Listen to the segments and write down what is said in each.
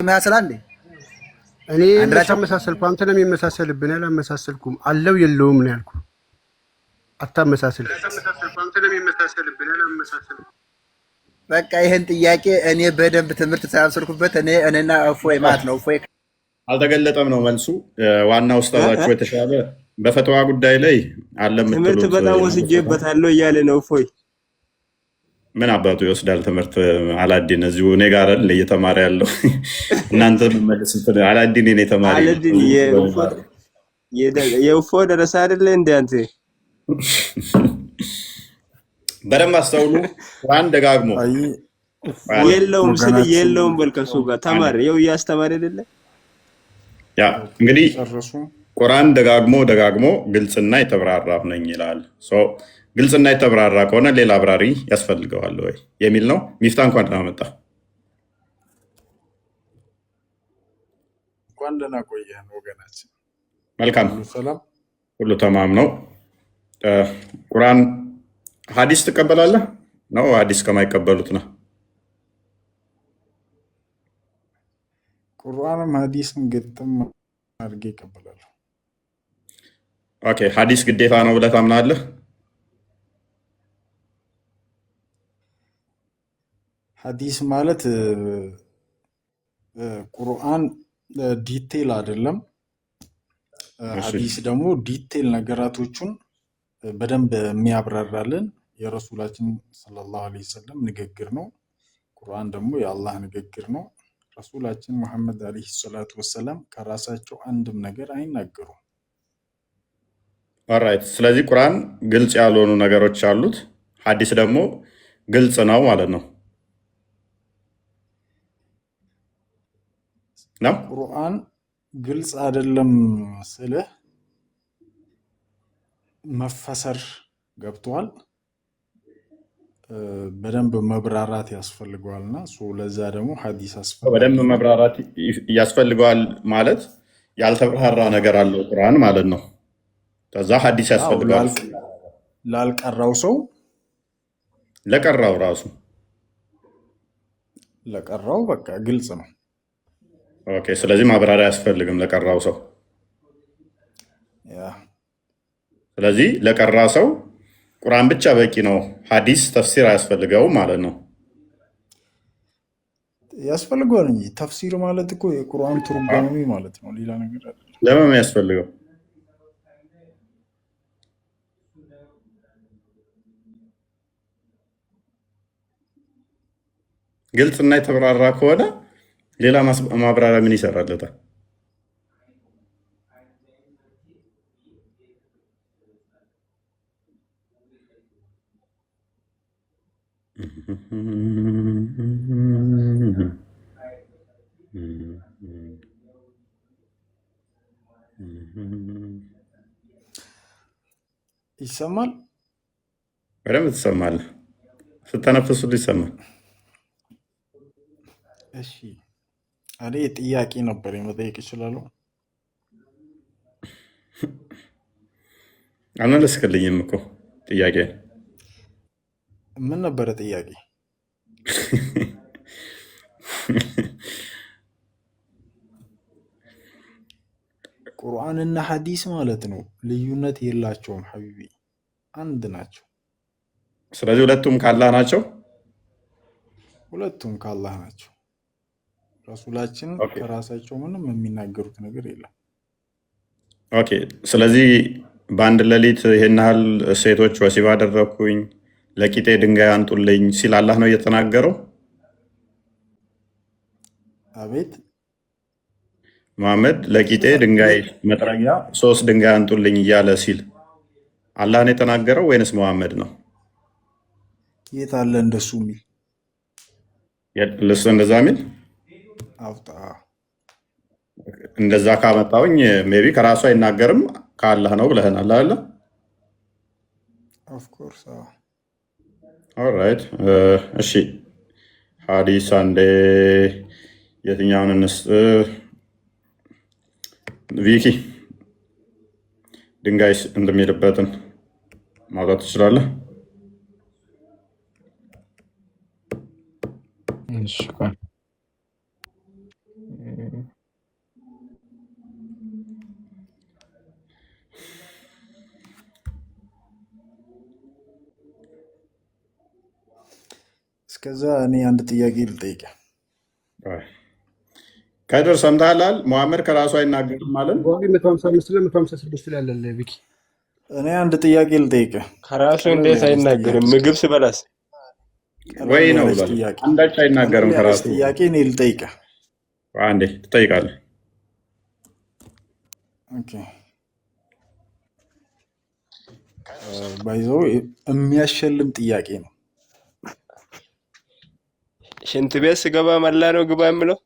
ይመሳሰላል እንዴ? እኔ አንድ ናቸው። መሳሰልኩ አንተ ነው የሚመሳሰልብን አላመሳሰልኩም አለው የለውም ነው ያልኩ አታመሳስል በቃ ይሄን ጥያቄ እኔ በደንብ ትምህርት ሳያስርኩበት እኔና እፎይ ማለት ነው። እፎይ አልተገለጠም ነው መልሱ። ዋና ውስጣታችሁ የተሻለ በፈተዋ ጉዳይ ላይ አለ ትምህርት የምትሉት በጣም ወስጄበታለሁ እያለ ነው እፎይ። ምን አባቱ ይወስዳል ትምህርት? አላዲን እዚሁ እኔ ጋር አይደል እየተማረ ያለው? እናንተ መልሱት። አላዲን እኔ ተማሪ አላዲን የእፎ ደረሰ አይደለ እንደ አንተ በደንብ አስተውሉ። ቁርአን ደጋግሞ የለውም ስል የለውም በል ከሱ ጋር ተማር። ይኸው እያስተማረ አይደለ? ያ እንግዲህ ቁርአን ደጋግሞ ግልጽና የተብራራ ነኝ ይላል። ግልጽና የተብራራ ከሆነ ሌላ አብራሪ ያስፈልገዋል ወይ የሚል ነው። ሚፍታ እንኳን ደህና መጣ። እንኳን ደህና ቆየን ወገናችን። መልካም ሰላም፣ ሁሉ ተማም ነው። ቁርአን ሐዲስ ትቀበላለህ ነው? ሐዲስ ከማይቀበሉት ነው። ቁርአንም ሐዲስም ግጥም አድርጌ ይቀበላሉ። ኦኬ፣ ሐዲስ ግዴታ ነው ብለህ ታምናለህ? ሐዲስ ማለት ቁርአን ዲቴል አይደለም። ሐዲስ ደግሞ ዲቴል ነገራቶቹን በደንብ የሚያብራራልን የረሱላችን ሰለላሁ ዐለይሂ ወሰለም ንግግር ነው። ቁርአን ደግሞ የአላህ ንግግር ነው። ረሱላችን መሐመድ ዐለይሂ ሰላቱ ወሰላም ከራሳቸው አንድም ነገር አይናገሩም። ኦራይት። ስለዚህ ቁርአን ግልጽ ያልሆኑ ነገሮች አሉት፣ ሐዲስ ደግሞ ግልጽ ነው ማለት ነው። ቁርአን ግልጽ አይደለም ስልህ መፈሰር ገብቷል፣ በደንብ መብራራት ያስፈልገዋልና ለዛ ደግሞ ሐዲስ ያስፈልጋል። በደንብ መብራራት ያስፈልገዋል ማለት ያልተብራራ ነገር አለው ቁርአን ማለት ነው። ከዛ ሐዲስ ያስፈልጋል ላልቀራው ሰው፣ ለቀራው ራሱ ለቀራው በቃ ግልጽ ነው። ኦኬ፣ ስለዚህ ማብራሪያ አያስፈልግም ለቀራው ሰው። ስለዚህ ለቀራ ሰው ቁርአን ብቻ በቂ ነው፣ ሐዲስ ተፍሲር አያስፈልገውም ማለት ነው። ያስፈልገዋል እንጂ ተፍሲር ማለት እኮ የቁርአን ትርጓሜ ማለት ነው፣ ሌላ ነገር አይደለም። ለምን ያስፈልገው? ግልጽና የተብራራ ከሆነ ሌላ ማብራሪያ ምን ይሰራለታል? ይሰማል? በደንብ ትሰማለህ። ስተነፍስ ሁሉ ይሰማል። እሺ፣ እኔ ጥያቄ ነበር መጠየቅ ይችላሉ? አልመለስክልኝም እኮ ጥያቄ። ምን ነበረ ጥያቄ? ቁርአንና ሐዲስ ማለት ነው ልዩነት የላቸውም ሐቢቢ፣ አንድ ናቸው። ስለዚህ ሁለቱም ካላህ ናቸው። ሁለቱም ካላህ ናቸው። ረሱላችን ከራሳቸው ምንም የሚናገሩት ነገር የለም። ኦኬ፣ ስለዚህ በአንድ ሌሊት ይሄን ያህል ሴቶች ወሲብ አደረግኩኝ ለቂጤ ድንጋይ አንጡልኝ ሲል አላህ ነው እየተናገረው? አቤት። መሐመድ ለቂጤ ድንጋይ መጥረጊያ 3 ድንጋይ አንጡልኝ እያለ ሲል አላህ ነው የተናገረው ወይንስ መሐመድ ነው? የት አለ እንደሱ የሚል? ለሱ እንደዛ የሚል አውጣ። እንደዛ ካመጣውኝ ሜቢ ከራሱ አይናገርም ከአላህ ነው ብለህናል አይደል? ኦፍ ኮርስ። ኦልራይት። እሺ፣ ሐዲስ አንዴ የትኛውን እንስጥ? ቪኪ ድንጋይ እንደሚልበትን ማውጣት ትችላለህ? እስከዛ እኔ አንድ ጥያቄ ልጠይቅ። ከድር ሰምተሃል? ሙሐመድ ከራሱ አይናገርም ማለት ቡኻሪ 155 ላይ 156 ላይ አለ ቢኪ። እኔ አንድ ጥያቄ ልጠይቅ። ከራሱ እንዴት አይናገርም? ምግብ ስበላስ ወይ ነው ብሏል። አንዳች አይናገርም ከራሱ። ጥያቄ እኔ ልጠይቅ። አንዴ ትጠይቃለህ። ኦኬ ባይዘው የሚያሸልም ጥያቄ ነው። ሽንት ቤት ስገባ መላ ነው ግባ የምለው?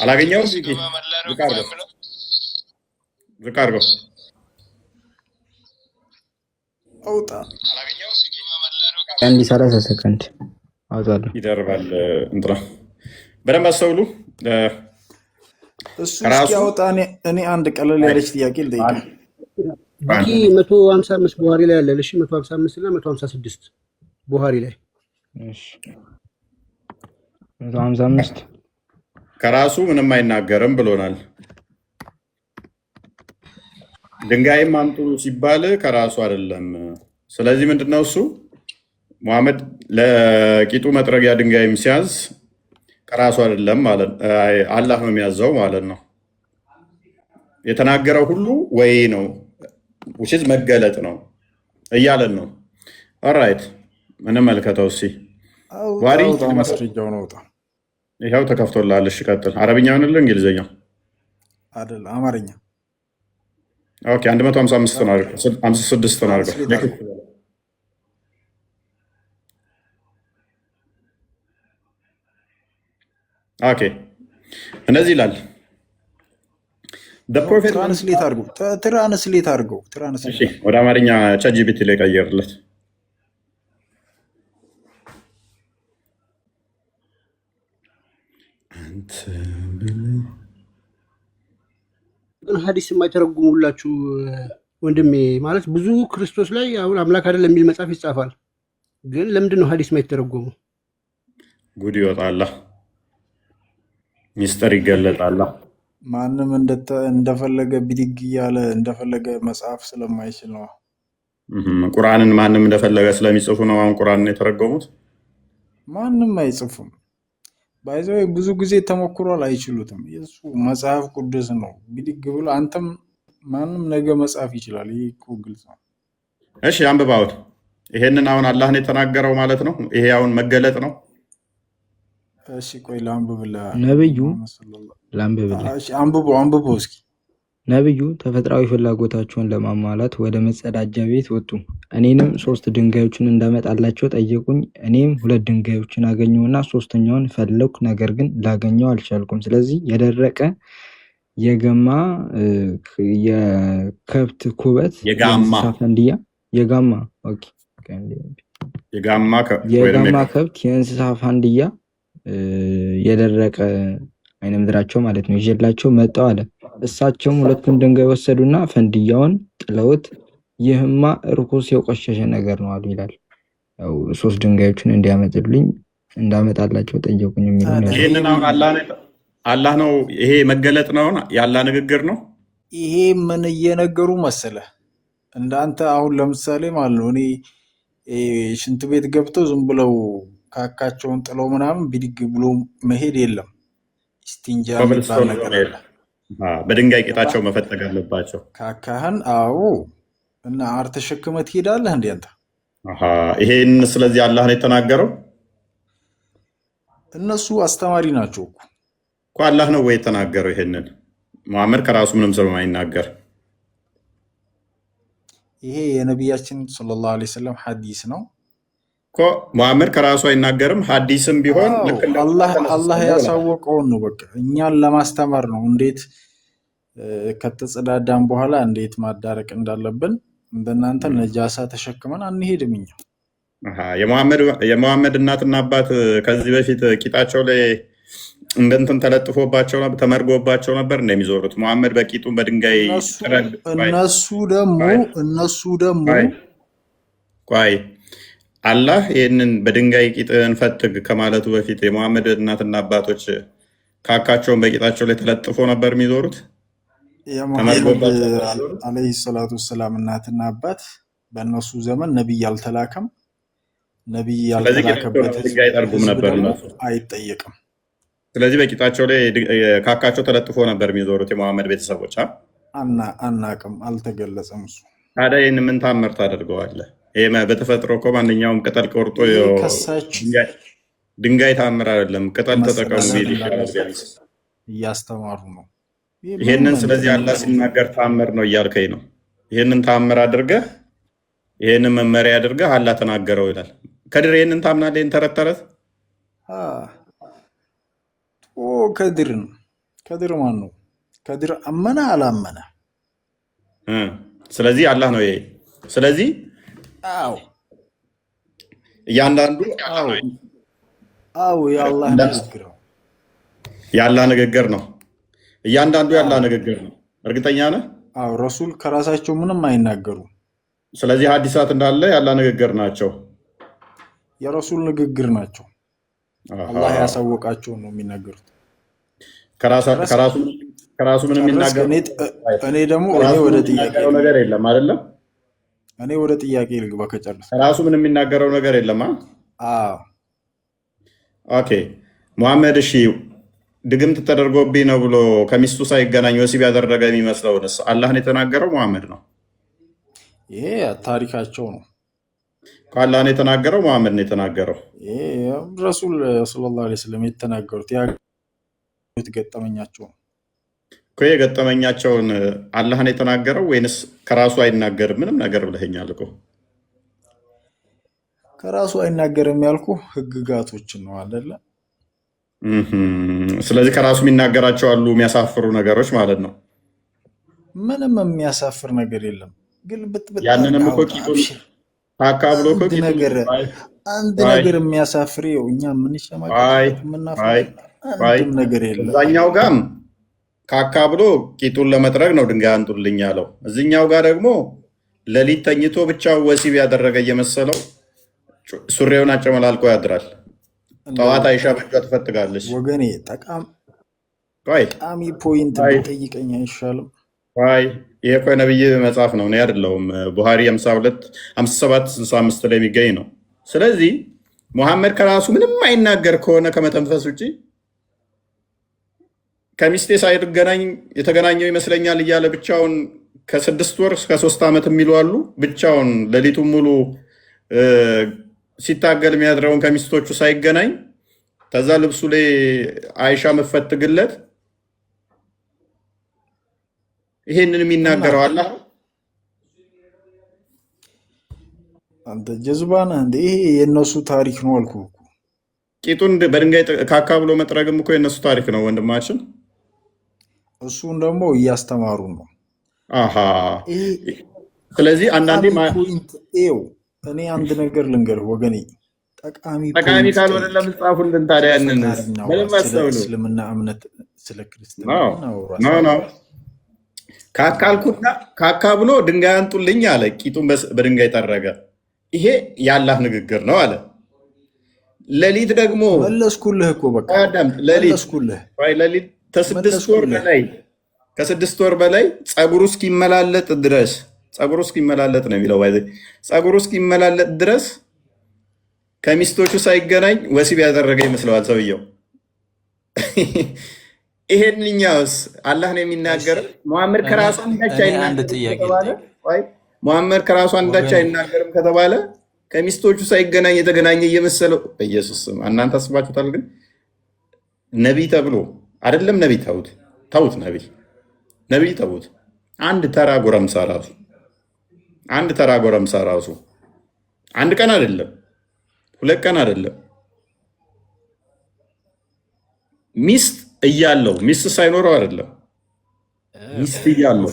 አላገኘውም። ዝቅ አድርገው አውጣ። አንድ 30 ሰከንድ አውጣለሁ። ይደርባል። እንትና በደንብ አስተውሉ። እሱ እስኪያወጣ እኔ አንድ ቀለል ያለች ጥያቄ ልጠይቅ። ቢኪ 155 ቡኻሪ ላይ አለ። እሺ 155 እና 156 ቡኻሪ ላይ እሺ 155 ከራሱ ምንም አይናገርም ብሎናል። ድንጋይም አምጡ ሲባል ከራሱ አይደለም። ስለዚህ ምንድነው እሱ ሙሐመድ ለቂጡ መጥረጊያ ድንጋይም ሲያዝ ከራሱ አይደለም ማለት አላህ ነው የሚያዘው ማለት ነው። የተናገረው ሁሉ ወይ ነው ውሽዝ መገለጥ ነው እያለን ነው። ኦራይት እንመልከተው እስኪ ዋሪ ማስረጃው ነው። ይኸው ተከፍቶልሃል። እሺ ቀጥል። አረብኛ ይሆንልህ እንግሊዝኛው አይደል? አማርኛ። ኦኬ 155 ነው አድርገው 56 ነው አድርገው። ኦኬ እንደዚህ ይላል። ትራንስሌት አድርገው። እሺ ወደ አማርኛ ቻትጂፒቲ ላይ ቀየርለት። ግን ሐዲስ የማይተረጉሙላችሁ ወንድሜ ማለት ብዙ ክርስቶስ ላይ አሁን አምላክ አይደለም የሚል መጽሐፍ ይጻፋል። ግን ለምንድን ነው ሐዲስ የማይተረጉሙ? ጉድ ይወጣላ፣ ሚስጥር ይገለጣላ። ማንም እንደፈለገ ቢድግ እያለ እንደፈለገ መጽሐፍ ስለማይችል ነው። ቁርአንን ማንም እንደፈለገ ስለሚጽፉ ነው አሁን ቁርአንን የተረጎሙት። ማንም አይጽፉም። ባይዘው ብዙ ጊዜ ተሞክሯል፣ አይችሉትም። የሱ መጽሐፍ ቅዱስ ነው። ቢድግ ብሎ አንተም ማንም ነገ መጽሐፍ ይችላል። ይሄ እኮ ግልጽ ነው። እሺ አንብባውት። ይሄንን አሁን አላህ ነው የተናገረው ማለት ነው። ይሄ አሁን መገለጥ ነው። እሺ ቆይ ላንብብልህ። ነብዩ ላንብብልህ። እሺ አንብበው እስኪ። ነብዩ ተፈጥሯዊ ፍላጎታቸውን ለማሟላት ወደ መጸዳጃ ቤት ወጡ። እኔንም 3 ድንጋዮችን እንዳመጣላቸው ጠየቁኝ። እኔም 2 ድንጋዮችን አገኘሁና 3ኛውን ፈለኩ፣ ነገር ግን ላገኘው አልቻልኩም። ስለዚህ የደረቀ የገማ የከብት ኩበት ፈንድያ የጋማ ከብት የእንስሳ ፋንድያ የደረቀ አይነ ምድራቸው ማለት ነው ይዤላቸው መጣው አለ። እሳቸውም 2ቱን ድንጋይ ወሰዱና ፈንድያውን ጥለውት ይህማ ርኩስ የቆሸሸ ነገር ነው አሉ ይላል። ያው 3 ድንጋዮችን እንዲያመጡልኝ እንዳመጣላቸው ጠየቁኝ የሚለው ይሄንን አሁን አላህ ነው። ይሄ መገለጥ ነው፣ ያላ ንግግር ነው። ይሄ ምን እየነገሩ መሰለ እንዳንተ አሁን ለምሳሌ ማለት ነው እኔ ሽንት ቤት ገብተው ዝም ብለው ካካቸውን ጥለው ምናምን ቢድግ ብሎ መሄድ የለም። ስቲንጃ የሚባል ነገር አለ። በድንጋይ ቂጣቸው መፈተግ አለባቸው ካካህን። አዎ እና አር ተሸክመህ ትሄዳለህ እንዴ አንተ? ይሄን ስለዚህ አላህ ነው የተናገረው። እነሱ አስተማሪ ናቸው እኮ አላህ ነው ወይ የተናገረው? ይሄንን ሙሐመድ ከራሱ ምንም ስለማይናገር ይሄ የነቢያችን ሰለላሁ ዐለይሂ ወሰለም ሐዲስ ነው እኮ። ሙሐመድ ከራሱ አይናገርም። ሐዲስም ቢሆን አላህ ያሳወቀውን ነው። በቃ እኛን ለማስተማር ነው። እንዴት ከተጸዳዳን በኋላ እንዴት ማዳረቅ እንዳለብን። እንደናንተ ነጃሳ ተሸክመን አንሄድም እኛ። የሙሐመድ እናትና አባት ከዚህ በፊት ቂጣቸው ላይ እንደንትን ተለጥፎባቸው ተመርጎባቸው ነበር እንደሚዞሩት። ሙሐመድ በቂጡ በድንጋይ እነሱ ደግሞ ቆይ አላህ ይህንን በድንጋይ ቂጥን ፈትግ ከማለቱ በፊት የሙሐመድ እናትና አባቶች ካካቸውን በቂጣቸው ላይ ተለጥፎ ነበር የሚዞሩት። የሙሐመድ አለይሂ ሰላቱ ወሰላም እናትና አባት በእነሱ ዘመን ነቢይ አልተላከም። ነቢይ ያልተላከበት ድንጋይ ጠርጉም ነበር አይጠየቅም። ስለዚህ በቂጣቸው ላይ ካካቸው ተለጥፎ ነበር የሚዞሩት የሙሐመድ ቤተሰቦች። አናቅም፣ አልተገለጸም እሱ። ታዲያ ይህን ምን ታምር ታደርገዋለህ? ይሄ በተፈጥሮ እኮ ማንኛውም ቅጠል ቆርጦ ድንጋይ ታምር አይደለም። ቅጠል ተጠቀሙ ቢል ይሻላል ቢያንስ። እያስተማሩ ነው ይሄንን። ስለዚህ አላህ ሲናገር ታምር ነው እያልከኝ ነው። ይሄንን ታምር አድርገህ ይሄንን መመሪያ አድርገህ አላህ ተናገረው ይላል። ከድር ይሄንን ታምናለህ? ይሄን ተረት ተረት ከድር ማን ነው? ከድር አመነ አላመነ? ስለዚህ አላህ ነው ይሄ። ስለዚህ እያንዳንዱ የአላህ ንግግር ነው። የአላህ ንግግር ነው። እያንዳንዱ የአላህ ንግግር ነው። እርግጠኛ ነህ? ረሱል ከራሳቸው ምንም አይናገሩም። ስለዚህ ሐዲሳት እንዳለ የአላህ ንግግር ናቸው። የረሱል ንግግር ናቸው። አላህ ያሳወቃቸው ነው የሚናገሩት። ከራሱ ምንም የሚናገር እኔ ደግሞ ወደ ጥያቄ ነገር የለም አይደለም። እኔ ወደ ጥያቄ ልግባ ከጨረስኩ። ከራሱ ምንም የሚናገረው ነገር የለም። ኦኬ ሙሐመድ እሺ ድግምት ተደርጎብኝ ነው ብሎ ከሚስቱ ሳይገናኝ ወሲብ ያደረገ የሚመስለውንስ አላህን የተናገረው ሙሐመድ ነው? ይሄ ታሪካቸው ነው። አላህን የተናገረው ሙሐመድ ነው የተናገረው? ረሱል ሰለላሁ ዐለይሂ ወሰለም የተናገሩት ገጠመኛቸው ነው እኮ። የገጠመኛቸውን አላህን የተናገረው ወይንስ ከራሱ አይናገርም ምንም ነገር ብለኸኛል እኮ። ከራሱ አይናገርም ያልኩ ህግጋቶችን ነው አይደለ? ስለዚህ ከራሱ የሚናገራቸው አሉ የሚያሳፍሩ ነገሮች ማለት ነው። ምንም የሚያሳፍር ነገር የለም። ያንንም እኮ ቂጡን ታካ ብሎ እኮ አንድ ነገር የሚያሳፍር ይኸው እኛ የምንሸማቀቅበት የምናፍር ነገር የለም። እዛኛው ጋም ካካ ብሎ ቂጡን ለመጥረግ ነው ድንጋይ አንጡልኝ ያለው። እዚኛው ጋር ደግሞ ሌሊት ተኝቶ ብቻው ወሲብ ያደረገ እየመሰለው ሱሪውን አጨመላልቆ ያድራል። ጠዋት አይሻ በእጇ ትፈትጋለች። ወገኔ ጠቃሚ ፖይንት ጠይቀኝ አይሻልም? ይሄ እኮ የነብይ መጽሐፍ ነው፣ እኔ አይደለሁም። ቡሃሪ 57-65 ላይ የሚገኝ ነው። ስለዚህ ሙሐመድ ከራሱ ምንም አይናገር ከሆነ ከመተንፈስ ውጭ ከሚስቴ ሳይገናኝ የተገናኘው ይመስለኛል እያለ ብቻውን ከ6 ወር እስከ 3 ዓመት የሚሉ አሉ። ብቻውን ሌሊቱን ሙሉ ሲታገል የሚያድረውን ከሚስቶቹ ሳይገናኝ ከዛ ልብሱ ላይ አይሻ መፈትግለት ይሄንን የሚናገረው አላህ። አንተ ጀዝባና እንደ ይሄ የነሱ ታሪክ ነው አልኩ። ቂጡን በድንጋይ ካካ ብሎ መጥረግም እኮ የነሱ ታሪክ ነው ወንድማችን። እሱን ደግሞ እያስተማሩ ነው። ስለዚህ አንዳንዴ እኔ አንድ ነገር ልንገርህ ወገኔ፣ ጠቃሚ ካልሆነ ለምን ጻፉልን ታዲያ? ያንን ምንም አስተውሉ። እስልምና እምነት ስለ ክርስትና ነው ካካልኩና ካካ ብሎ ድንጋይ አንጡልኝ አለ። ቂጡን በድንጋይ ጠረገ። ይሄ የአላህ ንግግር ነው አለ። ሌሊት ደግሞ መለስኩልህ እኮ በቃ መለስኩልህ። ሌሊት ከ6 ወር በላይ ፀጉሩ እስኪመላለጥ ድረስ ፀጉሩ እስኪመላለጥ ነው የሚለው። ፀጉሩ እስኪመላለጥ ድረስ ከሚስቶቹ ሳይገናኝ ወሲብ ያደረገ ይመስለዋል ሰውየው። ይሄንኛውስ አላህ ነው የሚናገረው? ሙሐመድ ከራሱ አንዳች አይናገርም ከተባለ ከሚስቶቹ ሳይገናኝ የተገናኘ እየመሰለው በኢየሱስ ስም እናንተ አስባችሁታል? ግን ነቢይ ተብሎ አይደለም። ነቢይ ተውት፣ ነቢይ ተውት። አንድ ተራ ጎረምሳ ራሱ አንድ ቀን አይደለም 2 ቀን አይደለም ሚስት እያለው ሚስት ሳይኖረው አይደለም ሚስት እያለው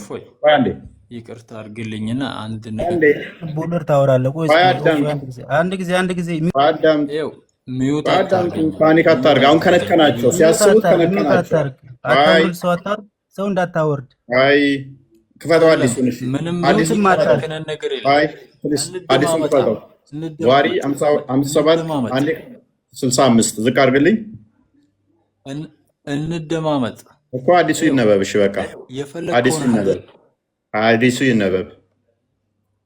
ይቅርታ አድርግልኝና አንድ ነገር ቦለር ታወራለህ። ቆይ አንድ ጊዜ ሚውት ፓኒክ አታርግ። አሁን ከነከናቸው ሲያስቡት ከነከናቸው። ሰው እንዳታወርድ። ክፈተው አዲሱን። ምንም አዲሱን ክፈተው። ዋሪ 57 አንዴ 65 ዝቅ አድርግልኝ እንደማመጥ እኮ አዲሱ ይነበብ። እሺ በቃ አዲሱ የፈለግከውን ይነበብ፣ አዲሱ ይነበብ።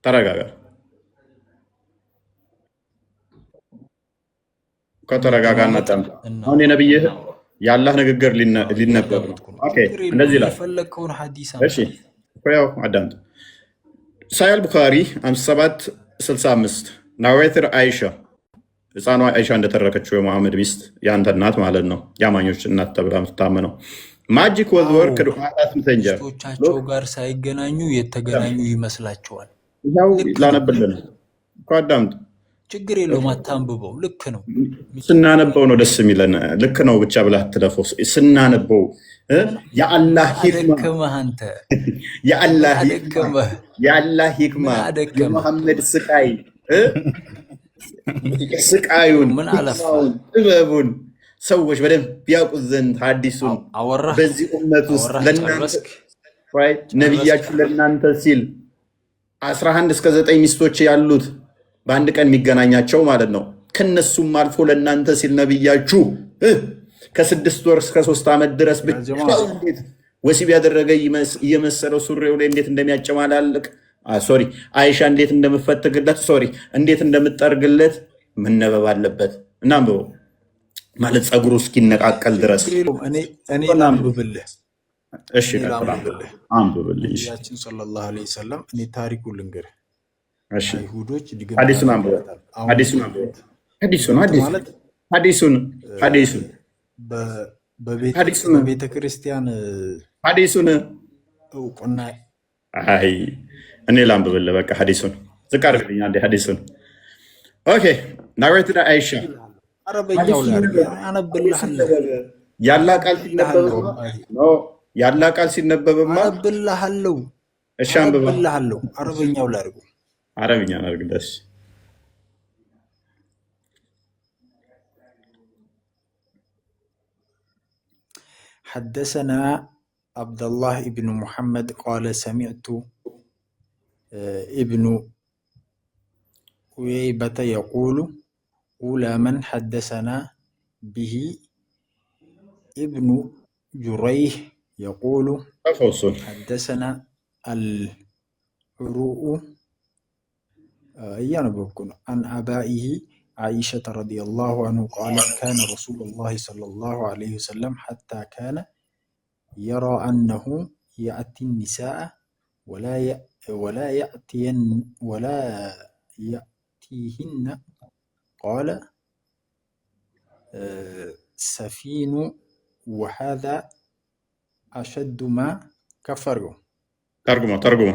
ተረጋጋ። ከተረጋጋና ጠም አሁን የነብይህ የአላህ ንግግር ሊነበብ ነው። ኦኬ እንደዚህ ይላል። የፈለግከውን ሐዲስ እሺ ያው አዳምጥ። ሳሂህ ቡኻሪ 5765 ናዌትር አይሻ ህፃኗ አይሻ እንደተረከችው የሙሐመድ ሚስት የአንተ እናት ማለት ነው፣ የአማኞች እናት ተብላ የምትታመነው ማጂክ ወዝ ወርክ ዱዓት ምተንጀር ሚስቶቻቸው ጋር ሳይገናኙ የተገናኙ ይመስላቸዋል። ያው ላነብልን እኮ አዳምጥ። ችግር የለውም አታንብበው። ልክ ነው። ስናነበው ነው ደስ የሚለን። ልክ ነው ብቻ ብላ ትለፈው። ስናነበው የአላህ ሂክማ አንተ የአላህ ሂክማ የሙሐመድ ስቃዩን ጥበቡን ሰዎች በደንብ ቢያውቁት ዘንድ ሐዲሱን በዚህ ኡመት ውስጥ ነቢያችሁ ለእናንተ ሲል 11 እስከ 9 ሚስቶች ያሉት በአንድ ቀን የሚገናኛቸው ማለት ነው። ከነሱም አልፎ ለእናንተ ሲል ነቢያችሁ ከ6 ወር እስከ 3 ዓመት ድረስ ብቻ እንዴት ወሲብ ያደረገ እየመሰለው ሱሪው ላይ እንዴት እንደሚያጨማላልቅ ሶሪ አይሻ እንዴት እንደምፈትግለት እንዴት እንደምጠርግለት መነበብ አለበት። እና ማለት ጸጉሩ እስኪነቃቀል ድረስ እኔ ላንብብልህ። እሺ አንብብልኝ። ነቢያችን ሰለላሁ ዐለይሂ ወሰለም እኔ ታሪኩን ልንገርህ። እሺ አይሁዶች ሐዲሱን በቤተ ክርስቲያን ሐዲሱን እውቅና አይ እኔ ላንብብልህ በቃ ሐዲሱን ዝቅ አድርግልኝ አንዴ ሐዲሱን። ኦኬ ናዌትር አይሻ አረበኛው ላይ አነብልሃለሁ። ያላ ቃል ሲነበብማ አነብልሃለሁ። እሺ አንብበው። አረበኛው ላይ አድርጉ። አረብኛ አድርግ ደስ حدثنا عبد الله بن محمد قال سمعت ابن ويبة يقول أولى من حدثنا به ابن جريح يقول حدثنا العروء عن أبائه عائشة رضي الله عنه قال كان رسول الله صلى الله عليه وسلم حتى كان يرى أنه يأتي النساء ولا يأتيهن قال سفين وهذا أشد ما كفروا. ترجمة ترجم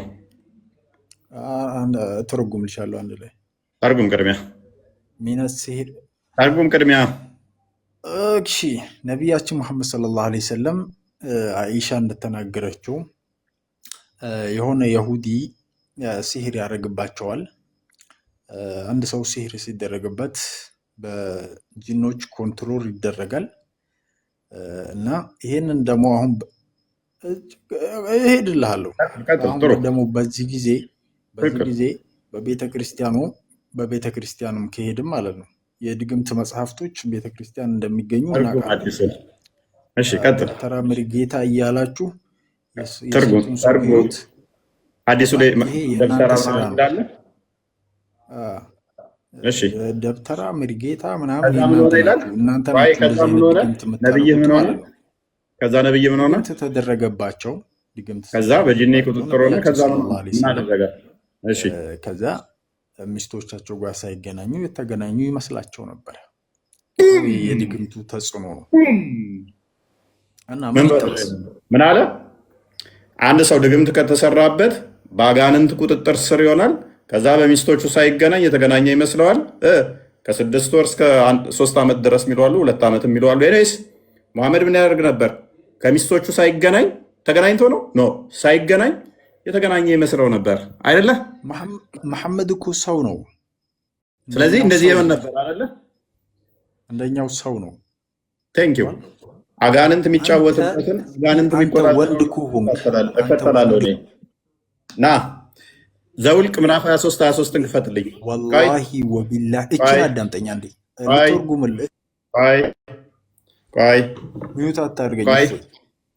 إن شاء الله عند الله. ترجم كرمية. من السحر. ترجم كرمية. أكشي نبياتي محمد صلى الله عليه وسلم عائشة እንደተናገረችው የሆነ ይሁዲ ሲህር ያደርግባቸዋል። አንድ ሰው ሲህር ሲደረግበት በጂኖች ኮንትሮል ይደረጋል እና ይሄንን ደግሞ አሁን እሄድልሃለሁ። አሁን ደግሞ በዚህ ጊዜ በቤተ ክርስቲያኑም ከሄድም ማለት ነው የድግምት መጽሐፍቶች ቤተ ክርስቲያን እንደሚገኙ እናውቃለን። እሺ ቀጥል። ተራ ጌታ እያላችሁ ትርጉም አዲሱ ላይ ደብተራ እንዳለ እሺ ደብተራ ምርጌታ ምናምን እናንተ ነብይ ምን ሆነ ተደረገባቸው ድግምት ከዛ በጂኒ ቁጥጥር ሆነ ከዛ እናደረገ እሺ ከዛ ሚስቶቻቸው ጋር ሳይገናኙ የተገናኙ ይመስላቸው ነበር። የድግምቱ ተጽዕኖ ነው እና ምን አለ? አንድ ሰው ድግምት ከተሰራበት በአጋንንት ቁጥጥር ስር ይሆናል። ከዛ በሚስቶቹ ሳይገናኝ የተገናኘ ይመስለዋል። ከ6 ወር እስከ 3 ዓመት ድረስ የሚለዋሉ 2 ዓመት የሚለዋሉ። ኤኒዌይስ ሙሐመድ ምን ያደርግ ነበር? ከሚስቶቹ ሳይገናኝ ተገናኝቶ ነው ሳይገናኝ የተገናኘ ይመስለው ነበር አይደለ? መሐመድ እኮ ሰው ነው። ስለዚህ እንደዚህ የምን ነበር አይደለ? እንደኛው ሰው ነው። ቴንክ ዩ አጋንንት የሚጫወትበትን አጋንንት የሚቆጣጠር ወንድ እኮ ሆንክ እከተላለሁ እኔ ና ዘውልቅ ምዕራፍ 23 23ን ክፈትልኝ። ወላሂ ወቢላህ እችን አዳምጠኛ እንዴ ልትርጉምልህ። ቆይ ሚዩት አታድርገኝ።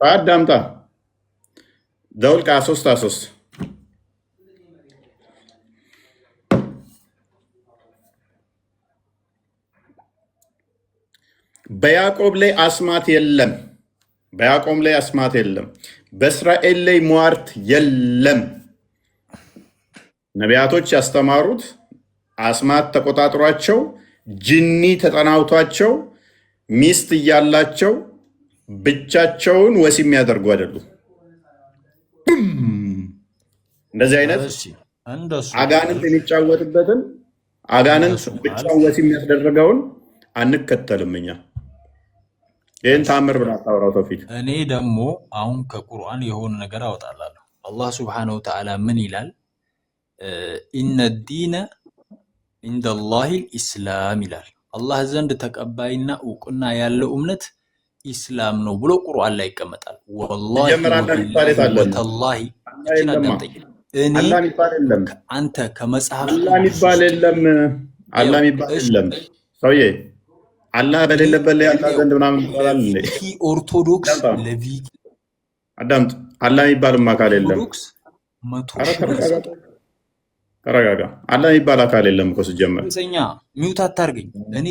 አዳምጣ። ዘውልቅ 23 23 በያዕቆብ ላይ አስማት የለም። በያዕቆብ ላይ አስማት የለም። በእስራኤል ላይ ሟርት የለም። ነቢያቶች ያስተማሩት አስማት ተቆጣጥሯቸው፣ ጅኒ ተጠናውቷቸው፣ ሚስት እያላቸው ብቻቸውን ወሲብ የሚያደርጉ አይደሉም። እንደዚህ አይነት አጋንንት የሚጫወትበትን አጋንንት ብቻውን ወሲብ የሚያስደርገውን አንከተልም እኛ። ይህን ታምር ብላ ታወራው ተውፊት። እኔ ደግሞ አሁን ከቁርአን የሆነ ነገር አወጣላለሁ። አላህ ሱብሓነሁ ወተዓላ ምን ይላል? ኢነ ዲነ ኢንደላሂ ኢስላም ይላል። አላህ ዘንድ ተቀባይና እውቅና ያለው እምነት ኢስላም ነው ብሎ ቁርአን ላይ ይቀመጣል። ወላሂ ወተላሂ አንተ ከመጽሐፍ አላህ የሚባል የለም። አላህ የሚባል የለም። ሰውዬ አላህ በሌለበት ላይ አላህ ዘንድ ምናምን ይባላል እንዴ? ኦርቶዶክስ ለቪክ አዳምጥ። አላህ የሚባልም አካል የለም። ተረጋጋ። አላህ የሚባል አካል የለም እኮ ሲጀመር። እኛ ሚውት አታርገኝ። እኔ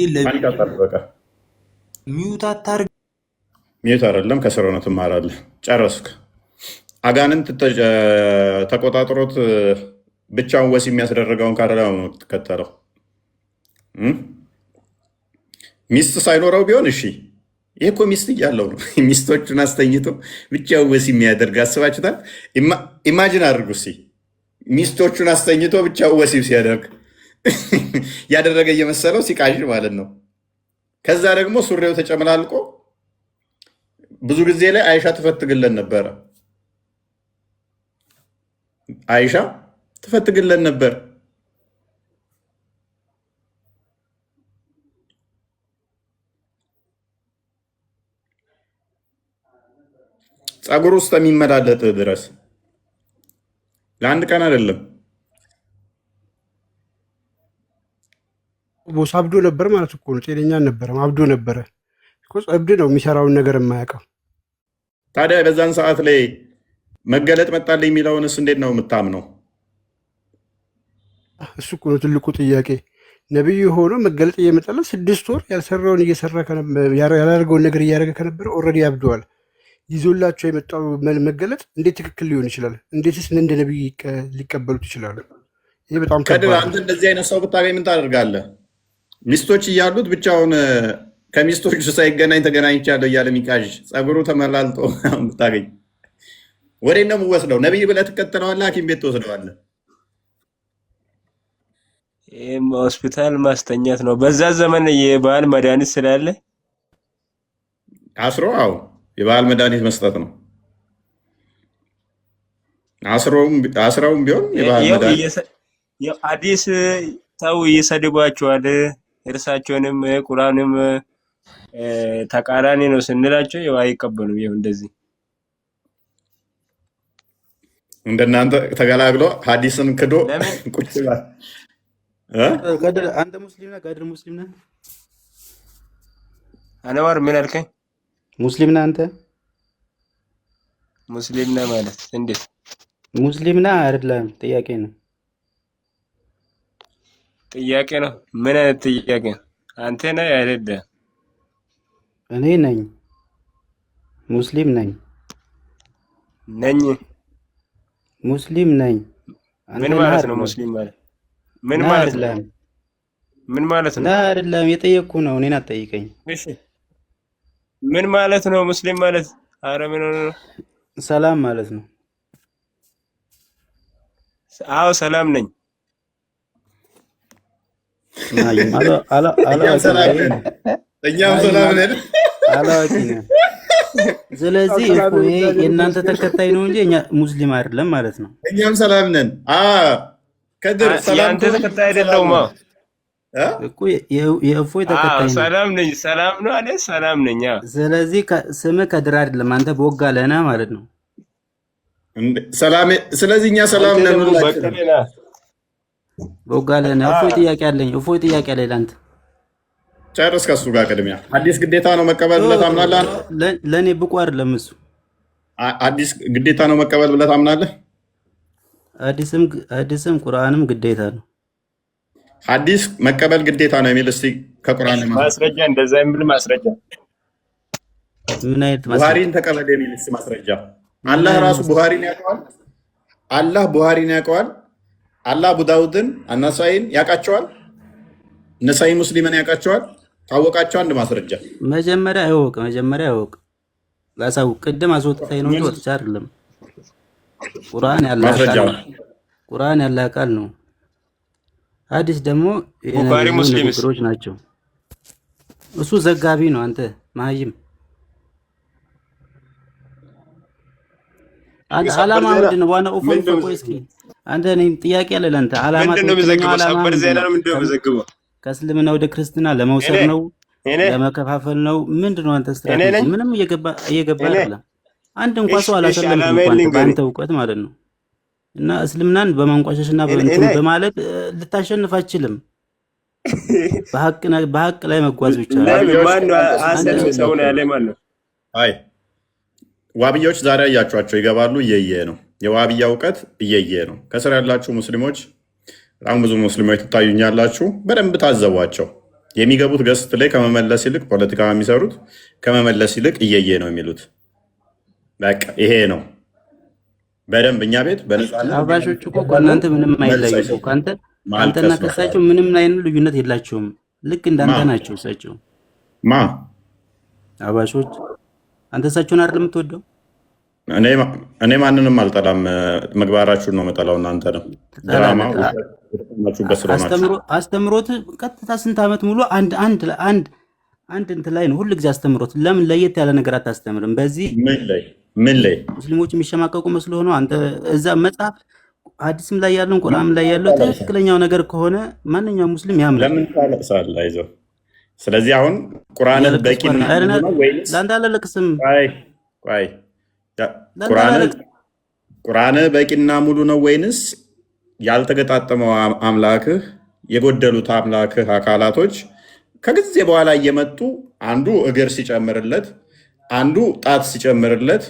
ሚውት አታርገኝ። ሚውት አይደለም ከስር ሆነ ትማራለህ። ጨረስክ። አጋንንት ተቆጣጥሮት ብቻውን ወሲብ የሚያስደርገውን ካለ ነው የምትከተለው። ሚስት ሳይኖረው ቢሆን እሺ፣ ይሄ እኮ ሚስት እያለው ነው። ሚስቶቹን አስተኝቶ ብቻውን ወሲብ የሚያደርግ አስባችሁታል? ኢማጂን አድርጉ እስኪ፣ ሚስቶቹን አስተኝቶ ብቻውን ወሲብ ሲያደርግ ያደረገ እየመሰለው ሲቃዥ ማለት ነው። ከዛ ደግሞ ሱሪው ተጨመላልቆ ብዙ ጊዜ ላይ አይሻ ትፈትግለን ነበረ። አይሻ ትፈትግለን ነበር። ጸጉር ውስጥ የሚመላለጥ ድረስ ለአንድ ቀን አይደለም። ቦስ አብዶ ነበር ማለት እኮ ነው። ጤነኛ አልነበረም፣ አብዶ ነበረ እኮ። እብድ ነው የሚሰራውን ነገር የማያውቀው። ታዲያ በዛን ሰዓት ላይ መገለጥ መጣልኝ የሚለውንስ እንዴት ነው የምታምነው? እሱ እኮ ነው ትልቁ ጥያቄ። ነቢዩ ሆኖ መገለጥ እየመጣለት 6 ወር ያልሰራውን እየሰራ ያላደርገውን ነገር እያደረገ ከነበረ ኦልሬዲ ያብደዋል። ይዞላቸው የመጣው መገለጥ እንዴት ትክክል ሊሆን ይችላል? እንዴትስ እንደ ነቢይ ሊቀበሉት ይችላሉ? ይህ በጣም ከድር። አንተ እንደዚህ አይነት ሰው ብታገኝ ምን ታደርጋለህ? ሚስቶች እያሉት ብቻውን ከሚስቶቹ ሳይገናኝ ተገናኝቻለሁ እያለ የሚቃዥ ጸጉሩ ተመላልጦ ብታገኝ ወዴት ነው የምወስደው? ነቢይ ብለህ ትከተለዋለህ? ሐኪም ቤት ትወስደዋለህ? ይህም ሆስፒታል ማስተኛት ነው። በዛ ዘመን የባህል መድኃኒት ስላለ አስሮ የባህል መድኃኒት መስጠት ነው። አስረውም ቢሆን የባህል መድኃኒት አዲስ ሰው እየሰድቧቸዋል። እርሳቸውንም ቁርአንም ተቃራኒ ነው ስንላቸው ያው አይቀበሉም። ይኸው እንደዚህ እንደናንተ ተገላግሎ ሐዲስን ክዶ ቁጭ ይላል። አንተ ሙስሊም ነህ? ጋድር ሙስሊም ነህ? አንዋር ምን አልከኝ? ሙስሊም ነህ አንተ? ሙስሊም ነህ ማለት እንዴት? ሙስሊም ነህ አይደለም? ጥያቄ ነው። ጥያቄ ነው። ምን አይነት ጥያቄ? አንተ ነህ አይደለም? እኔ ነኝ፣ ሙስሊም ነኝ። ሙስሊም ነኝ። ምን ማለት ነው ሙስሊም ማለት? ምን ማለት ነው? ምን ማለት ነው? አይደለም የጠየቅኩ ነው። እኔን አትጠይቀኝ። እሺ ምን ማለት ነው ሙስሊም ማለት? አረ ምን ነው? ሰላም ማለት ነው። አዎ ሰላም ነኝ። እኛም ሰላም ነን። አላዋቂ ነን። ስለዚህ የእናንተ ተከታይ ነው እንጂ እኛ ሙስሊም አይደለም ማለት ነው። እኛም ሰላም ነን። ከድር ሰላም አንተ ተከታይ አይደለሁም እኮ የእፎይ ተከታይ ነው። ሰላም ነኝ። ሰላም ነው አለ። ሰላም ነኝ። ስለዚህ ስምህ ከድር አይደለም፣ አንተ ቦጋ ለና ማለት ነው። ሰላም። ስለዚህ እኛ ሰላም ነን ሁላችንም። ቦጋለ ነው። እፎይ ጥያቄ አለኝ። እፎይ ጥያቄ አለኝ ለአንተ። ጨርስ ከሱ ጋር ቅድሚያ። ሐዲስ ግዴታ ነው መቀበል ብለህ ታምናለህ? ለእኔ ብቁ አይደለም እሱ። ሐዲስ ግዴታ ነው መቀበል ብለህ ታምናለህ? ሐዲስም ቁርአንም ግዴታ ነው። ሐዲስ መቀበል ግዴታ ነው የሚል እስቲ ከቁርአን ማስረጃ፣ እንደዛ የሚል ማስረጃ። ምን አይነት ማስረጃ? ቡሃሪን ተቀበል የሚል እስቲ ማስረጃ። አላህ ራሱ ቡሃሪን ያውቀዋል። አላህ ቡሃሪን ያውቀዋል። አላህ አቡ ዳውድን አናሳይን ያውቃቸዋል። ነሳይ ሙስሊምን ያውቃቸዋል። ታወቃቸው አንድ ማስረጃ መጀመሪያ አይወቅ ላሳውቅ። ቅድም አስወጥተኸኝ ነው እንጂ ወጥቼ አይደለም። ቁርአን ያለ ቃል ነው። ሐዲስ ደግሞ ቡኻሪ ሙስሊም ነገሮች ናቸው። እሱ ዘጋቢ ነው። አንተ መሀይም ዓላማ ምንድን ነው? ዋና ኦፎ እስኪ አንተ እኔ ጥያቄ አለ ለአንተ። ዓላማ ከእስልምና ወደ ክርስትና ለመውሰድ ነው? ለመከፋፈል ነው? ምንድን ነው አንተ ስትራቴጂ? ምንም እየገባ አይደለም። አንድ እንኳን ሰው አላሰለምኩም በአንተ እውቀት ማለት ነው። እና እስልምናን በማንቋሸሽና በእንትን በማለት ልታሸንፍ አትችልም። በሀቅ ላይ መጓዝ ብቻ ነው። አይ ዋብያዎች ዛሬ አያችኋቸው ይገባሉ። እየየ ነው የዋብያ እውቀት እየየ ነው። ከስር ያላችሁ ሙስሊሞች፣ በጣም ብዙ ሙስሊሞች ትታዩኛላችሁ። በደንብ ታዘቧቸው። የሚገቡት ገስት ላይ ከመመለስ ይልቅ ፖለቲካ የሚሰሩት ከመመለስ ይልቅ እየየ ነው የሚሉት። በቃ ይሄ ነው በደንብ እኛ ቤት በነፃነት አባሾች እኮ ከእናንተ ምንም አይለዩ። አንተና ከእሳቸው ምንም አይነት ልዩነት የላቸውም። ልክ እንዳንተ ናቸው እሳቸው። አባሾች አንተ እሳቸውን አይደል የምትወደው? እኔ ማንንም አልጠላም። ምግባራችሁን ነው የምጠላው። እናንተ ነው ድራማ አስተምሮት ቀጥታ ስንት ዓመት ሙሉ አንድ እንትን ላይ ነው ሁሉ ጊዜ አስተምሮት። ለምን ለየት ያለ ነገር አታስተምርም? በዚህ ምን ላይ ሙስሊሞች የሚሸማቀቁ መስሎ ሆኖ አንተ እዛ መጽሐፍ ሐዲስም ላይ ያለው ቁርአንም ላይ ያለው ትክክለኛው ነገር ከሆነ ማንኛውም ሙስሊም ያምናል። ለምን ታለቅሳለህ? አይዞህ። ስለዚህ አሁን ቁርአን በቂ ነው ወይስ ለአንተ አላለቅስም? ቆይ ቁርአን በቂና ሙሉ ነው ወይንስ ያልተገጣጠመው አምላክህ የጎደሉት አምላክህ አካላቶች ከጊዜ በኋላ እየመጡ አንዱ እግር ሲጨምርለት፣ አንዱ ጣት ሲጨምርለት፣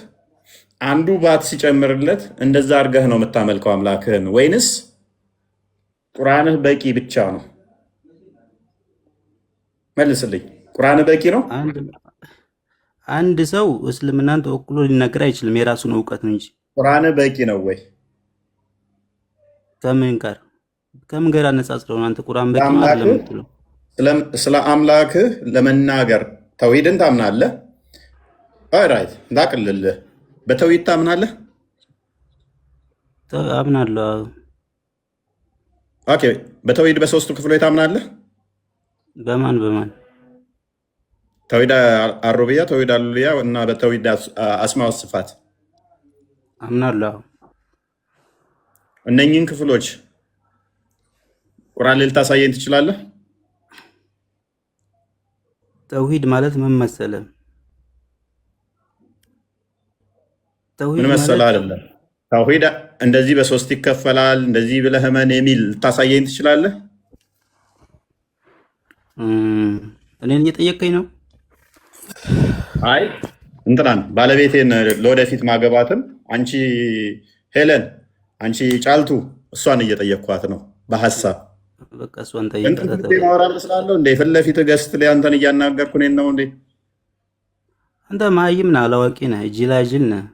አንዱ ባት ሲጨምርለት እንደዛ አድርገህ ነው የምታመልከው አምላክህን? ወይንስ ቁርአንህ በቂ ብቻ ነው? መልስልኝ። ቁርአንህ በቂ ነው? አንድ ሰው እስልምናን ተወክሎ ሊናገር አይችልም። የራሱን እውቀት ነው እንጂ። ቁርአንህ በቂ ነው ወይ? ከምን ጋር አነጻጽረው ነው አንተ ቁርአን በቂ ነው አይደለም የምትለው? ስለ አምላክህ ለመናገር ተውሂድን ታምናለህ? ራይት እንዳቅልልህ በተውሂድ ታምናለህ? አምናለሁ። ኦኬ። በተውሂድ በሶስቱ ክፍሎች ታምናለህ? በማን ተውሂድ አሩብያ፣ ተውሂድ አሉልያ እና በተውሂድ አስማ ወስፋት አምናለሁ። እነኚህን ክፍሎች ቁርአን ላይ ልታሳየኝ ትችላለህ? ተውሂድ ማለት ምን መሰለህ? ምን መሰለህ አይደለም። ተውሂድ እንደዚህ በሶስት ይከፈላል እንደዚህ ብለህ እመን የሚል ልታሳየኝ ትችላለህ? እኔን እየጠየቀኝ ነው? አይ እንትናን ባለቤቴን ለወደፊት ማገባትም አንቺ ሄለን፣ አንቺ ጫልቱ እሷን እየጠየቅኳት ነው በሀሳብ። በቃ እሷን ጠይቀህ ማውራ መስላለሁ እንዴ? ፊት ለፊት ገስት ላይ አንተን እያናገርኩ እኔን ነው እንዴ? አንተ መሀይም ነህ፣ አላዋቂ ነህ፣ ጅላጅል ነህ።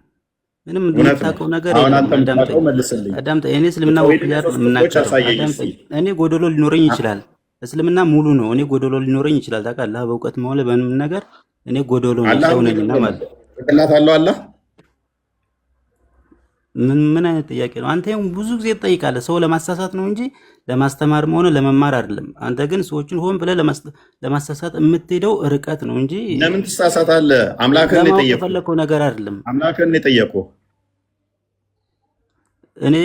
ምንም የምታውቀው ነገር አዳምጠኝ። እኔ እስልምና እኔ ጎደሎ ሊኖረኝ ይችላል። እስልምና ሙሉ ነው። እኔ ጎደሎ ሊኖረኝ ይችላል። ታውቃለህ፣ በእውቀት መሆን በምንም ነገር እኔ ጎደሎ ሰው ነኝና ማለት ጭንቅላት አለው አላህ። ምን አይነት ጥያቄ ነው? አንተ ብዙ ጊዜ ትጠይቃለህ። ሰው ለማሳሳት ነው እንጂ ለማስተማርም ሆነ ለመማር አይደለም። አንተ ግን ሰዎችን ሆን ብለህ ለማሳሳት የምትሄደው ርቀት ነው እንጂ ለምን ትሳሳታለህ? አምላክህን ነው የጠየቁህ። የፈለከው ነገር አይደለም። አምላክህን ነው የጠየቁህ። እኔ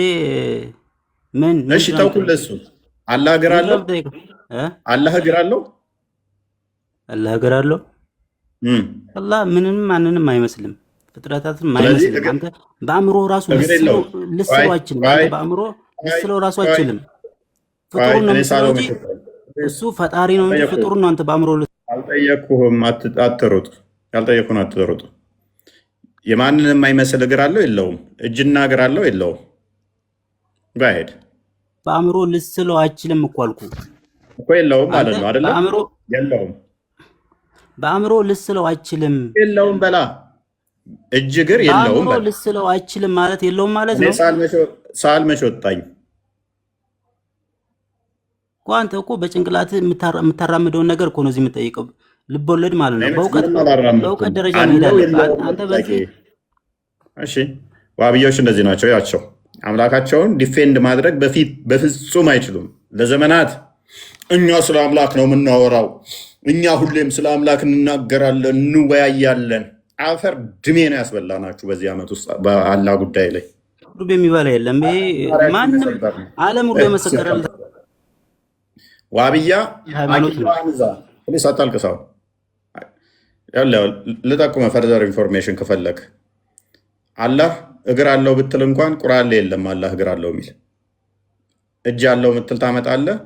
ምን እሺ ተውኩልህ። እሱ አላህ እግር አለው? አላህ እግር አለው? አላህ እግር አለው? አላህ ምንም ማንንም አይመስልም። ፍጥረታትን አይመስልም። አንተ በአእምሮ ራሱ ልስለው አይችልም። አንተ በአእምሮ ልስለው ራሱ አይችልም። ፍጡሩን ነው የምትለው እንጂ እሱ ፈጣሪ ነው እንጂ ፍጡሩን ነው አንተ በአእምሮ አልጠየቅኩህም። አትሩጥ። ያልጠየቅኩህን አትሩጥ። የማንንም የማይመስል እግር አለው የለውም? እጅና እግር አለው የለውም? ጋሄድ በአእምሮ ልስለው አይችልም እኮ አልኩህ እኮ። የለውም ማለት ነው አይደለ? የለውም። በአእምሮ ልስለው አይችልም። የለውም በላ እጅ እግር የለውም። በአእምሮ ልስለው አይችልም ማለት የለውም ማለት ነው። ሳል መች ወጣኝ እኮ። አንተ እኮ በጭንቅላት የምታራምደውን ነገር እኮ ነው እዚህ የምጠይቀው። ልቦለድ ማለት ነው። በእውቀት ደረጃ መሄዳለህ አንተ በዚህ። እሺ ዋብያዎች እንደዚህ ናቸው። ያቸው አምላካቸውን ዲፌንድ ማድረግ በፍጹም አይችሉም። ለዘመናት እኛ ስለ አምላክ ነው የምናወራው፣ እኛ ሁሌም ስለ አምላክ እንናገራለን፣ እንወያያለን። አፈር ድሜ ነው ያስበላናችሁ በዚህ ዓመት ውስጥ በአላህ ጉዳይ ላይ ዱብ የሚባል የለም። ይሄ ማንም ዓለም ሁሉ የመሰከረለት ዋብያ አታልቅሰው። ልጠቁመ ፈርዘር ኢንፎርሜሽን ከፈለግ አላህ እግር አለው ብትል እንኳን ቁርአን ላይ የለም አላህ እግር አለው የሚል። እጅ አለው ምትል ታመጣለህ።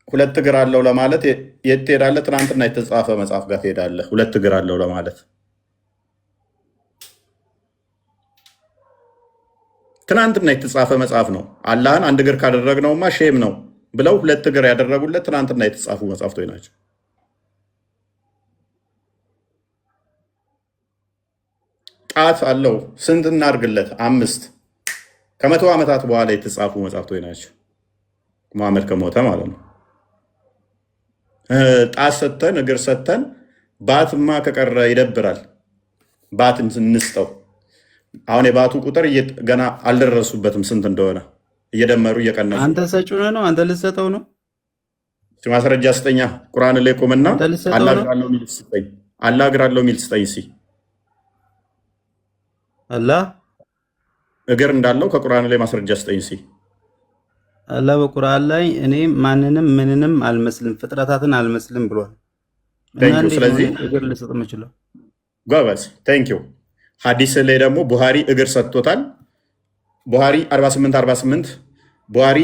ሁለት እግር አለው ለማለት የት ትሄዳለህ? ትናንትና የተጻፈ መጽሐፍ ጋር ትሄዳለህ። ሁለት እግር አለው ለማለት ትናንትና የተጻፈ መጽሐፍ ነው። አላህን አንድ እግር ካደረግነውማ ሼም ነው ብለው ሁለት እግር ያደረጉለት ትናንትና የተጻፉ መጽሐፍቶች ናቸው። ጣት አለው ስንት እናድርግለት? 5 ከመቶ ዓመታት በኋላ የተጻፉ መጽሐፍቶች ናቸው። መሐመድ ከሞተ ማለት ነው። ጣት ሰተን እግር ሰተን ባትማ ከቀረ ይደብራል። ባትን እንስጠው። አሁን የባቱ ቁጥር ገና አልደረሱበትም ስንት እንደሆነ እየደመሩ እየቀነሱ። አንተ ሰጪው ነው አንተ ልሰጠው ነው። ማስረጃ ስጠኛ። ቁርአን ላይ ቆምና አላህ እግር አለው የሚል ስጠኝ። አላህ እግር አለው የሚል ስጠኝ። ሲ አላህ እግር እንዳለው ከቁርአን ላይ ማስረጃ ስጠኝ። ሲ አላህ በቁርአን ላይ እኔ ማንንም ምንንም አልመስልም ፍጥረታትን አልመስልም ብሏል። ስለዚህ እግር ልሰጥ የምችለው ጎበዝ ቴንኪው። ሐዲስ ላይ ደግሞ ቡሃሪ እግር ሰጥቶታል። ቡሃሪ 48 ቡሃሪ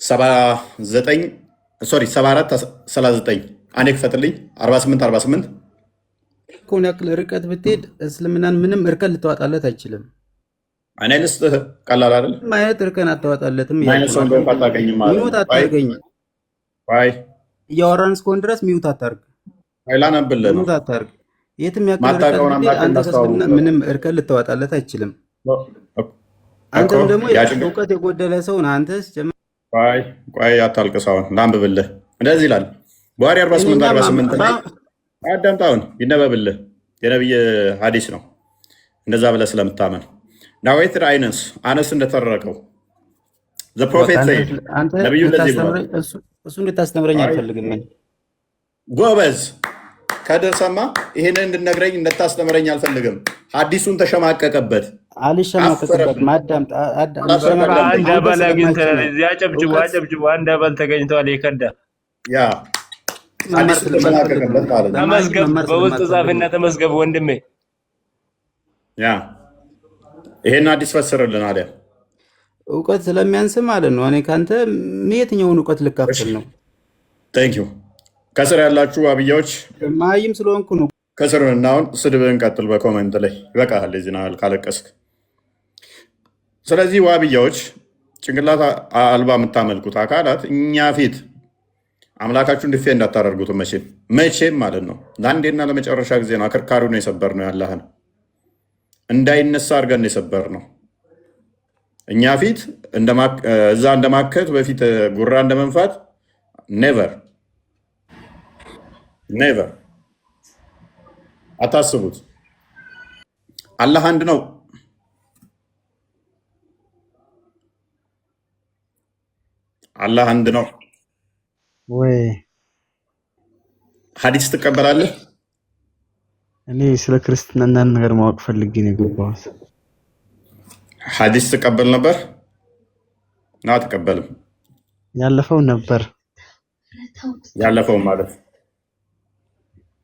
7439 አኔ ክፈትልኝ 48 ኮን ያክል ርቀት ብትሄድ እስልምናን ምንም እርከን ልታወጣለት አይችልም። እኔ ልስጥህ ቀላል አይደል? ምንም አይነት እርከን አታወጣለትም። ሚውት አታርገኝ። እያወራን እስከሆን ድረስ ሚውት አታርግ። ሚውት አታርግ። የትም ያክል ርቀት ብትሄድ አንተ ከእስልምና ምንም እርከን ልታወጣለት አይችልም። አንተም ደግሞ እውቀት የጎደለ ሰው ነህ። አንተ ቆይ አታልቅሳውን ላንብብልህ። እንደዚህ ይላል ቡሃሪ 48 ላይ አዳምጣውን ይነበብልህ። የነቢይ ሐዲስ ነው። እንደዛ ብለህ ስለምታመን ናዌትር አይነስ አነስ እንደተረከው ዘ ፕሮፌት ሰይድ ነብዩ እንደዚህ ብሏል። እሱ እንድታስተምረኝ አልፈልግም። ጎበዝ ከደሰማ ይሄንን እንድነግረኝ እንድታስተምረኝ አልፈልግም። ሐዲሱን ተሸማቀቀበት። አልሸማቀቀበት ማዳምጥ አንድ አባል አግኝተናል። እዚያ አጨብጭቡ አንድ አባል ተገኝተዋል። ይከዳ ያ ሐዲሱ ተሸማቀቀበት ማለት ነው። ተመስገብ በውስጥ ጻፍና ተመስገብ ወንድሜ። ያ ይሄን ሐዲስ ፈስርልን አለ። እውቀት ስለሚያንስ ማለት ነው። እኔ ካንተ የትኛውን እውቀት ልካፈል ነው? ቴንክ ዩ። ከስር ያላችሁ ዋብያዎች ማይም ስለሆንኩ ነው። ከስር እናውን ስድብህን ቀጥል በኮሜንት ላይ ይበቃል። እዚህ ናል ካለቀስክ። ስለዚህ ዋብያዎች ጭንቅላት አልባ የምታመልኩት አካላት እኛ ፊት አምላካችሁን ድፌ እንዳታደርጉት መቼም ማለት ነው። ለአንዴና ለመጨረሻ ጊዜ ነው አከርካሪውን የሰበር ነው ያላህን እንዳይነሳ አድርገን የሰበር ነው። እኛ ፊት እዛ እንደማከት በፊት ጉራ እንደመንፋት ኔቨር አታስቡት። አላህ አንድ ነው። አላህ አንድ ነው ወይ? ሐዲስ ትቀበላለህ? እኔ ስለ ክርስትና አንዳንድ ነገር ማወቅ ፈልጌ ነው የገባሁት። ሐዲስ ትቀበል ነበር? ና አትቀበልም? ያለፈው ነበር። ያለፈው ማለት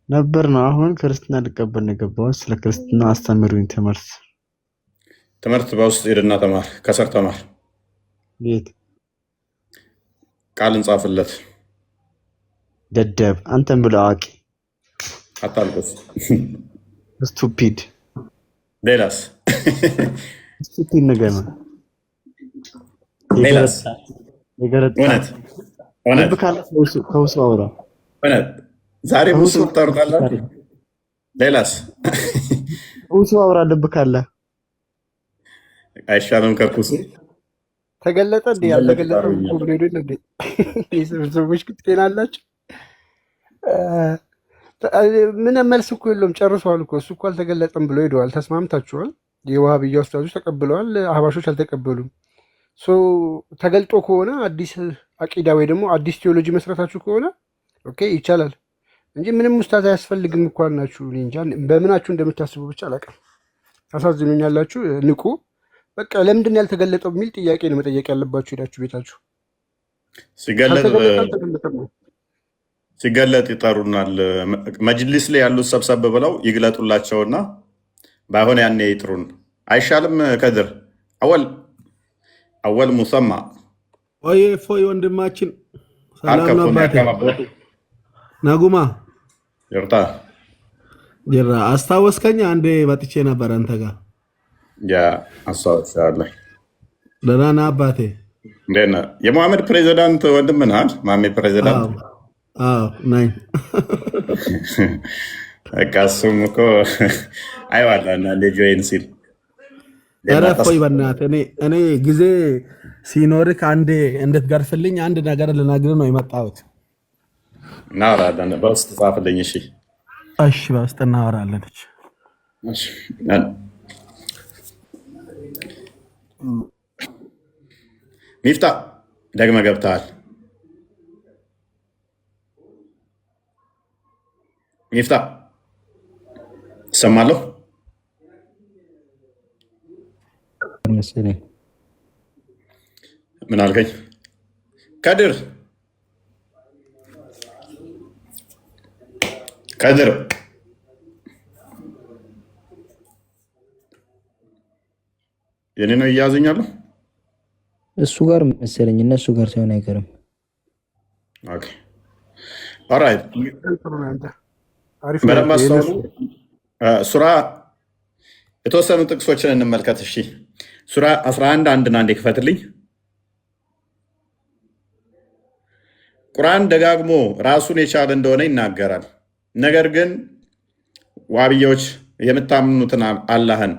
ነበር ነው። አሁን ክርስትና ልቀበል ነው የገባሁት። ስለ ክርስትና አስተምሩኝ። ትምህርት በውስጥ ሄድና ተማር፣ ከስር ተማር። ቤት ቃል እንጻፍለት። ደደብ አንተን ብሎ አዋቂ አታልቅስ። ስቱፒድ ሌላስ? ስቱፒድ ነገር ነው። ሌላስ? የገረጣ እውነት ልብ ካለ ከውስጥ አውራ። እውነት ዛሬ ብዙ ታወርዳላችሁ። ሌላስ? ከውስጥ አውራ ልብ ካለ አይሻልም? ከኩሱ ተገለጠ እንዴ? ያልተገለጠ ብሌዶ እንዴ? ሰዎች ጤና አላቸው? ምን መልስ እኮ የለውም። ጨርሰዋል እኮ እሱ እኮ አልተገለጠም ብሎ ሄደዋል። ተስማምታችኋል። የዋሃብያ ኡስታዞች ተቀብለዋል፣ አህባሾች አልተቀበሉም። ተገልጦ ከሆነ አዲስ አቂዳ ወይ ደግሞ አዲስ ቴዎሎጂ መስረታችሁ ከሆነ ኦኬ ይቻላል እንጂ ምንም ኡስታዝ አያስፈልግም እኮ አልናችሁ። እኔ እንጃ በምናችሁ እንደምታስቡ ብቻ አላውቅም። ታሳዝኑኛላችሁ። ንቁ በቃ። ለምንድን ያልተገለጠው የሚል ጥያቄ ነው መጠየቅ ያለባችሁ። ሄዳችሁ ቤታችሁ ሲገለጥ ይጠሩናል። መጅሊስ ላይ ያሉት ሰብሰብ ብለው ይግለጡላቸውና ባይሆን ያኔ ይጥሩን አይሻልም? ከድር አወል ሙሰማ ወይ ፎይ ወንድማችን ሰላም ነው አባቴ። ናጉማ ይርታ ጀራ አስታወስከኝ። አንዴ መጥቼ ነበር አንተ ጋር። ያ አስታውሳለሁ። ደህና ነህ አባቴ? እንዴት ነህ? የሙሐመድ ፕሬዚዳንት ወንድም ነህ አይደል? ማሜ ፕሬዚዳንት ነኝ። በቃ እሱም እኮ አይዋላ አንዳንዴ ጆይን ሲል ኧረ እፎይ በእናትህ እኔ ጊዜ ሲኖርህ አንዴ እንድትገርፍልኝ አንድ ነገር ልነግርህ ነው የመጣሁት። እናወራለን። በውስጥ ጻፍልኝ። እሺ እሺ፣ በውስጥ እናወራለን። ሚፍታ ደግመህ ገብተሃል። ሚፍታ እሰማለሁ መሰለኝ። ምን አልከኝ? ከድር የኔ ነው እያያዘኛለሁ። እሱ ጋር መሰለኝ፣ እነሱ ጋር ሳይሆን አይቀርም። ኦኬ ኦራይት። በደንብ አስተውሉ። ሱራ የተወሰኑ ጥቅሶችን እንመልከት። እሺ ሱራ 11 አንድና አንዴ ክፈትልኝ። ቁርአን ደጋግሞ ራሱን የቻለ እንደሆነ ይናገራል። ነገር ግን ዋብያዎች የምታምኑትን አላህን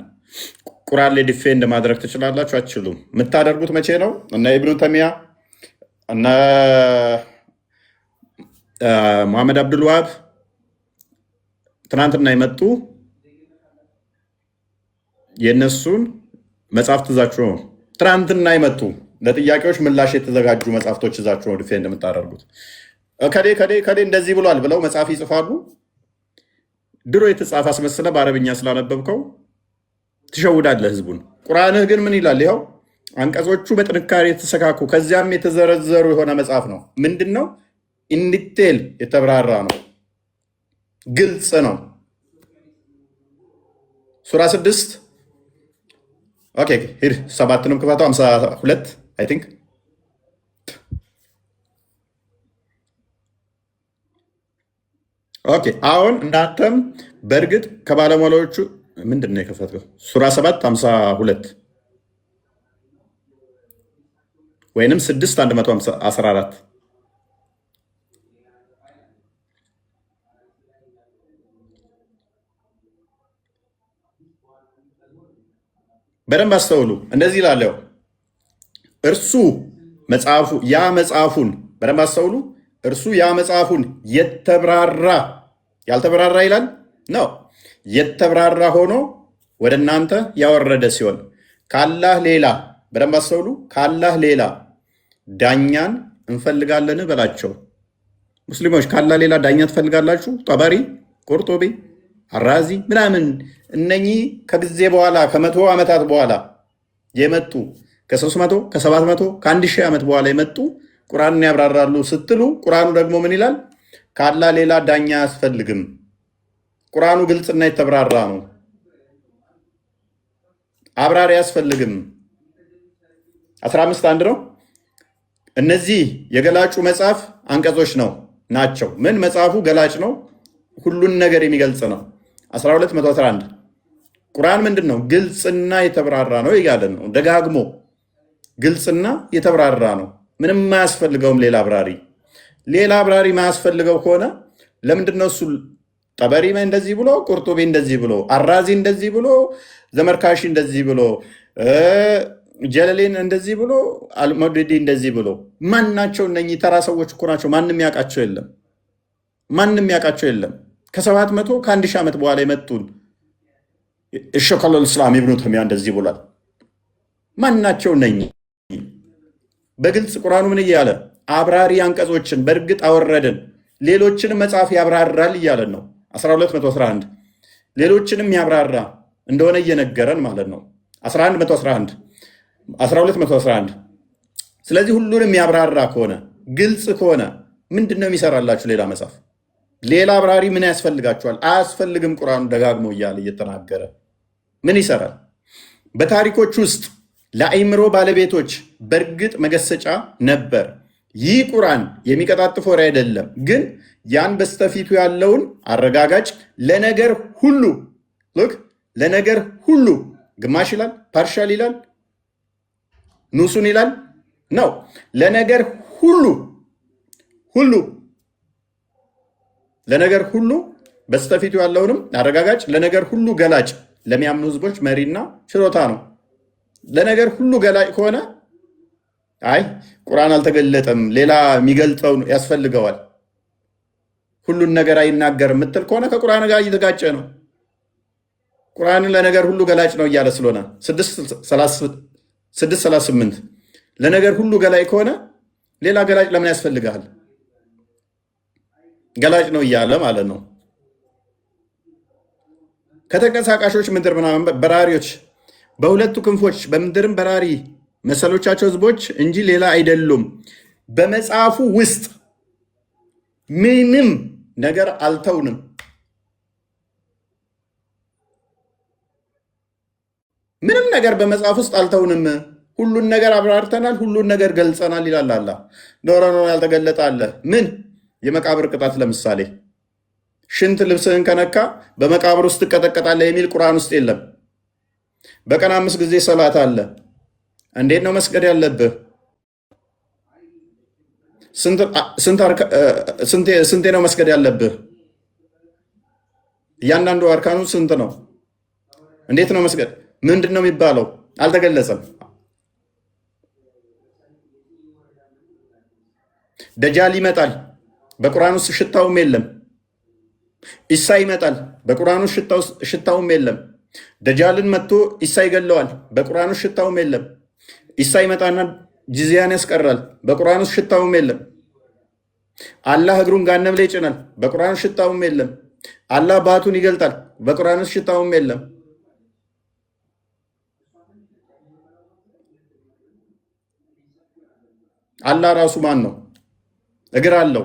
ቁርአን ላይ ዲፌንድ ማድረግ ትችላላችሁ? አትችሉም። የምታደርጉት መቼ ነው? እነ ኢብኑ ተሚያ እነ ሙሐመድ አብዱልዋሃብ ትናንትና የመጡ የእነሱን መጽሐፍት ይዛችሁ ነው። ትናንትና የመጡ ለጥያቄዎች ምላሽ የተዘጋጁ መጽሐፍቶች ይዛችሁ ነው ዲፌንድ የምታደርጉት። ከዴ እንደዚህ ብሏል ብለው መጽሐፍ ይጽፋሉ። ድሮ የተጻፈ አስመስለ በአረብኛ ስላነበብከው ትሸውዳለህ ህዝቡን። ቁርአንህ ግን ምን ይላል? ይኸው አንቀጾቹ በጥንካሬ የተሰካኩ ከዚያም የተዘረዘሩ የሆነ መጽሐፍ ነው። ምንድን ነው? ኢንዲቴል የተብራራ ነው። ግልጽ ነው። ሱራ 6 ኦኬ ሂድ 7ንም ክፈተው 52 አይ ቲንክ ኦኬ። አሁን እናንተም በእርግጥ ከባለሟሎቹ ምንድን ነው የከፈትከው? ሱራ 7 52 ወይንም 6 114 በደንብ አስተውሉ። እንደዚህ ላለው እርሱ መጽሐፉ ያ መጽሐፉን በደንብ አስተውሉ። እርሱ ያ መጽሐፉን የተብራራ ያልተብራራ ይላል ነው የተብራራ ሆኖ ወደ እናንተ ያወረደ ሲሆን ካላህ ሌላ በደንብ አስተውሉ። ካላህ ሌላ ዳኛን እንፈልጋለን በላቸው። ሙስሊሞች ካላህ ሌላ ዳኛ ትፈልጋላችሁ? ጠበሪ፣ ቁርጡቢ፣ አራዚ ምናምን እነኚህ ከጊዜ በኋላ ከ100 ዓመታት በኋላ የመጡ ከ300 ከ700 ከ1000 ዓመት በኋላ የመጡ ቁርአንን ያብራራሉ ስትሉ ቁርአኑ ደግሞ ምን ይላል? ካላህ ሌላ ዳኛ አያስፈልግም። ቁርአኑ ግልጽና የተብራራ ነው። አብራሪ አያስፈልግም። 15 1 ነው። እነዚህ የገላጩ መጽሐፍ አንቀጾች ናቸው። ምን መጽሐፉ ገላጭ ነው፣ ሁሉን ነገር የሚገልጽ ነው። 12 ቁርአን ምንድን ነው? ግልጽና የተብራራ ነው እያለን ነው ደጋግሞ። ግልጽና የተብራራ ነው፣ ምንም ማያስፈልገውም ሌላ አብራሪ። ሌላ አብራሪ ማያስፈልገው ከሆነ ለምንድን ነው እሱ ጠበሪ እንደዚህ ብሎ፣ ቁርጡቢ እንደዚህ ብሎ፣ አራዚ እንደዚህ ብሎ፣ ዘመርካሺ እንደዚህ ብሎ፣ ጀለሌን እንደዚህ ብሎ፣ አልመውዲዲ እንደዚህ ብሎ? ማን ናቸው እነኚህ? ተራ ሰዎች እኮ ናቸው። ማንም ያውቃቸው የለም። ማንም ያውቃቸው የለም። ከ700 ከ1000 ዓመት በኋላ የመጡን እሸከለል እስላም ኢብኑ ተይሚያ እንደዚህ ብሏል። ማን ናቸው እነኚህ? በግልጽ ቁርአኑ ምን እያለ አብራሪ አንቀጾችን በእርግጥ አወረድን፣ ሌሎችንም መጽሐፍ ያብራራል እያለን ነው። 1211 ሌሎችንም ያብራራ እንደሆነ እየነገረን ማለት ነው። 1211 ስለዚህ ሁሉንም ያብራራ ከሆነ ግልጽ ከሆነ ምንድን ነው የሚሰራላችሁ ሌላ መጽሐፍ? ሌላ አብራሪ ምን ያስፈልጋችኋል? አያስፈልግም። ቁርአኑ ደጋግሞ እያለ እየተናገረ ምን ይሰራል? በታሪኮች ውስጥ ለአይምሮ ባለቤቶች በእርግጥ መገሰጫ ነበር። ይህ ቁርአን የሚቀጣጥፍ ወሬ አይደለም፣ ግን ያን በስተፊቱ ያለውን አረጋጋጭ ለነገር ሁሉ ለነገር ሁሉ ግማሽ ይላል፣ ፓርሻል ይላል፣ ኑሱን ይላል ነው። ለነገር ሁሉ ለነገር ሁሉ በስተፊቱ ያለውንም አረጋጋጭ ለነገር ሁሉ ገላጭ ለሚያምኑ ህዝቦች መሪና ችሮታ ነው። ለነገር ሁሉ ገላጭ ከሆነ አይ ቁርአን አልተገለጠም፣ ሌላ የሚገልጠው ያስፈልገዋል፣ ሁሉን ነገር አይናገርም የምትል ከሆነ ከቁርአን ጋር እየተጋጨ ነው። ቁርአንን ለነገር ሁሉ ገላጭ ነው እያለ ስለሆነ 638 ለነገር ሁሉ ገላጭ ከሆነ ሌላ ገላጭ ለምን ያስፈልጋል? ገላጭ ነው እያለ ማለት ነው። ከተንቀሳቃሾች ምድር ምናምን በራሪዎች በሁለቱ ክንፎች በምድርም በራሪ መሰሎቻቸው ህዝቦች እንጂ ሌላ አይደሉም። በመጽሐፉ ውስጥ ምንም ነገር አልተውንም። ምንም ነገር በመጽሐፍ ውስጥ አልተውንም። ሁሉን ነገር አብራርተናል፣ ሁሉን ነገር ገልጸናል ይላል አላህ። ኖሮ ያልተገለጠ አለ። ምን? የመቃብር ቅጣት ለምሳሌ ሽንት ልብስህን ከነካ በመቃብር ውስጥ ትቀጠቀጣለህ የሚል ቁርአን ውስጥ የለም። በቀን 5 ጊዜ ሰላት አለ። እንዴት ነው መስገድ ያለብህ? ስንቴ ነው መስገድ ያለብህ? እያንዳንዱ አርካኑ ስንት ነው? እንዴት ነው መስገድ? ምንድን ነው የሚባለው? አልተገለጸም። ደጃል ይመጣል፣ በቁርአን ውስጥ ሽታውም የለም። ኢሳ ይመጣል፣ በቁርአን ውስጥ ሽታውም የለም። ደጃልን መጥቶ ኢሳ ይገለዋል፣ በቁርአን ውስጥ ሽታውም የለም። ኢሳ ይመጣና ጂዚያን ያስቀራል፣ በቁርአን ውስጥ ሽታውም የለም። አላህ እግሩን ጋነም ላይ ይጭናል፣ በቁርአን ውስጥ ሽታውም የለም። አላህ ባቱን ይገልጣል፣ በቁርአን ውስጥ ሽታውም የለም። አላህ ራሱ ማን ነው? እግር አለው፣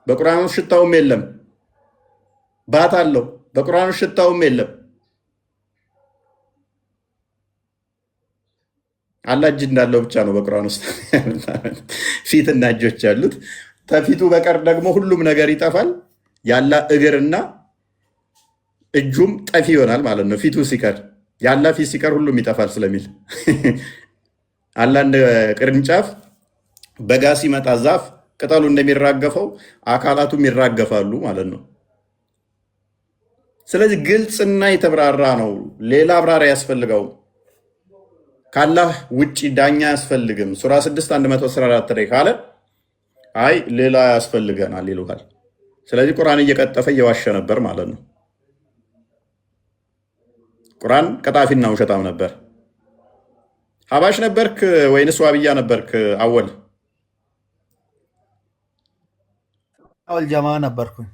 በቁርአን ውስጥ ሽታውም የለም። ባት አለው፣ በቁርአን ውስጥ ሽታውም የለም። አላህ እጅ እንዳለው ብቻ ነው በቁርአን ውስጥ ፊትና እጆች ያሉት። ከፊቱ በቀር ደግሞ ሁሉም ነገር ይጠፋል። ያላ እግርና እጁም ጠፊ ይሆናል ማለት ነው። ፊቱ ሲቀር ያላ ፊት ሲቀር ሁሉም ይጠፋል ስለሚል አላህ እንደ ቅርንጫፍ በጋ ሲመጣ ዛፍ ቅጠሉ እንደሚራገፈው አካላቱም ይራገፋሉ ማለት ነው። ስለዚህ ግልጽና የተብራራ ነው። ሌላ አብራሪ ያስፈልገው ካላህ ውጪ ዳኛ ያስፈልግም። ሱራ 6 114 ላይ ካለ አይ ሌላ ያስፈልገናል ይሉሃል። ስለዚህ ቁርአን እየቀጠፈ እየዋሸ ነበር ማለት ነው። ቁርአን ቀጣፊና ውሸታም ነበር። ሀባሽ ነበርክ ወይንስ ዋብያ ነበርክ? አወል ወልጀማ ነበርኩኝ።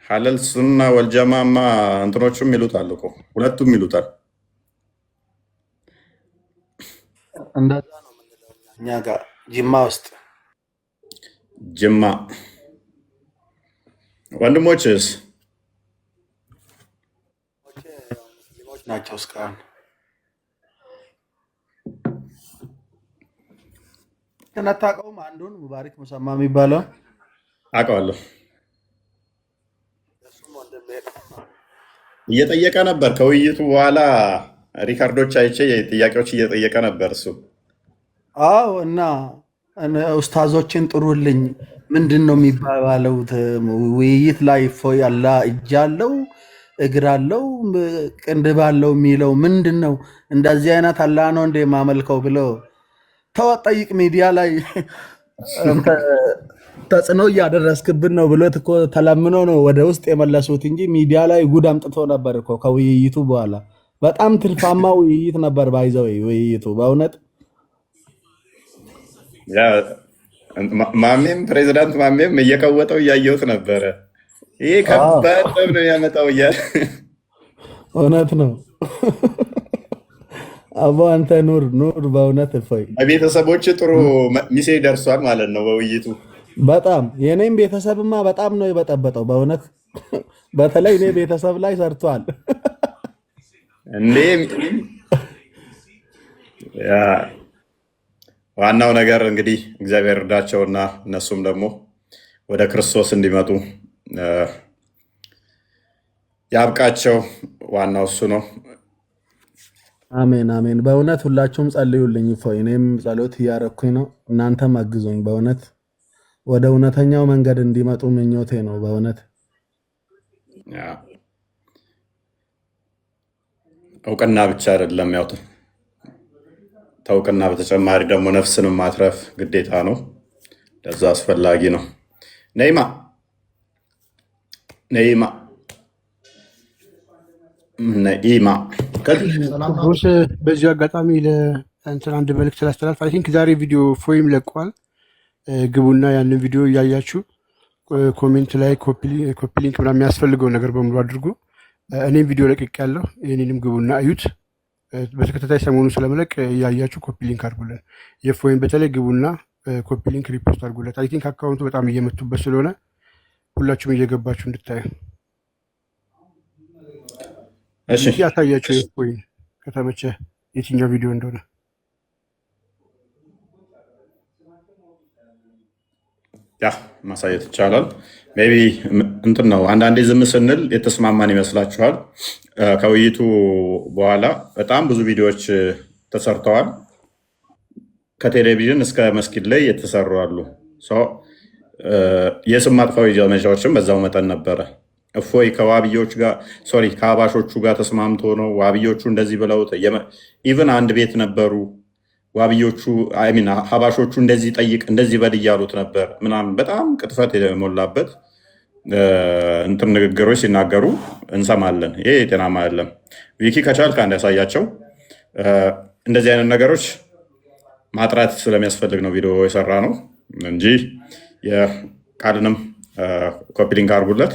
ሐለል ሱና ወልጀማማ እንትኖቹም ይሉታል እኮ ሁለቱም ይሉታል። እንደዛ ነው የምንለው እኛ ጋር ጅማ ውስጥ። ጅማ ወንድሞችስ ናቸው እስካሁን። አታውቀውም? አንዱን ሙባሪክ ሙሰማ የሚባለው አውቀዋለሁ። እየጠየቀ ነበር ከውይይቱ በኋላ ሪካርዶች አይቼ ጥያቄዎች እየጠየቀ ነበር እሱ። አዎ። እና ኡስታዞችን ጥሩልኝ ምንድን ነው የሚባለው? ውይይት ላይ እፎይ አላ እጅ አለው እግር አለው ቅንድብ አለው የሚለው ምንድን ነው? እንደዚህ አይነት አላ ነው እንደ ማመልከው ብለው ተወጠይቅ ሚዲያ ላይ ተጽዕኖ እያደረስክብን ነው ብሎት እኮ ተለምኖ ነው ወደ ውስጥ የመለሱት እንጂ ሚዲያ ላይ ጉድ አምጥቶ ነበር እኮ ከውይይቱ በኋላ። በጣም ትርፋማ ውይይት ነበር። ባይዘው ውይይቱ በእውነት ማሜም ፕሬዚዳንት ማሜም እየቀወጠው እያየሁት ነበረ። ይሄ ከባድ ጠብ ነው ያመጣው እያለ እውነት ነው። አቦ አንተ ኑር በእውነት እፎይ። ቤተሰቦች ጥሩ ሚሴጅ ደርሷል ማለት ነው በውይይቱ። በጣም የኔም ቤተሰብማ በጣም ነው የበጠበጠው በእውነት። በተለይ እኔ ቤተሰብ ላይ ሰርቷል እንዴ። ዋናው ነገር እንግዲህ እግዚአብሔር እርዳቸውና እነሱም ደግሞ ወደ ክርስቶስ እንዲመጡ ያብቃቸው። ዋናው እሱ ነው። አሜን አሜን። በእውነት ሁላችሁም ጸልዩልኝ እፎይ። እኔም ጸሎት እያረኩኝ ነው፣ እናንተም አግዙኝ በእውነት ወደ እውነተኛው መንገድ እንዲመጡ ምኞቴ ነው በእውነት። እውቅና ብቻ አይደለም ያው ተውቅና በተጨማሪ ደግሞ ነፍስንም ማትረፍ ግዴታ ነው። ለዛ አስፈላጊ ነው። ነይማ ቦስ በዚሁ አጋጣሚ ለእንትን አንድ መልዕክት ስላስተላልፍ አይ ቲንክ ዛሬ ቪዲዮ ፎይም ለቋል። ግቡና ያንን ቪዲዮ እያያችሁ ኮሜንት ላይ ኮፒ ሊንክ ምናምን የሚያስፈልገው ነገር በሙሉ አድርጉ። እኔም ቪዲዮ ለቅቅ ያለው ይህንንም ግቡና እዩት። በተከታታይ ሰሞኑን ስለመለቅ እያያችሁ ኮፒ ሊንክ አድርጉልን። የፎይም በተለይ ግቡና ኮፒ ሊንክ ሪፖስት አድርጉለት። አይ ቲንክ አካውንቱ በጣም እየመቱበት ስለሆነ ሁላችሁም እየገባችሁ እንድታዩ ያሳያችሁ። የፎይን ከተመቸ የትኛው ቪዲዮ እንደሆነ ማሳየት ይቻላል። ሜይ ቢ እንትን ነው አንዳንዴ ዝም ስንል የተስማማን ይመስላችኋል። ከውይይቱ በኋላ በጣም ብዙ ቪዲዮዎች ተሰርተዋል። ከቴሌቪዥን እስከ መስጊድ ላይ የተሰሩ አሉ። የስም ማጥፋዊ ዘመቻዎችም በዛው መጠን ነበረ። እፎይ ከዋብዮች ጋር ከአባሾቹ ጋር ተስማምቶ ነው ዋብዮቹ እንደዚህ ብለውት ኢቨን አንድ ቤት ነበሩ ዋብዮቹ ሀባሾቹ እንደዚህ ጠይቅ እንደዚህ በል እያሉት ነበር ምናምን። በጣም ቅጥፈት የሞላበት እንትን ንግግሮች ሲናገሩ እንሰማለን። ይሄ የጤናማ አይደለም። ቪኪ ከቻልክ አንድ ያሳያቸው። እንደዚህ አይነት ነገሮች ማጥራት ስለሚያስፈልግ ነው ቪዲዮ የሰራ ነው እንጂ የቃልንም ኮፒ ሊንክ አድርጉለት።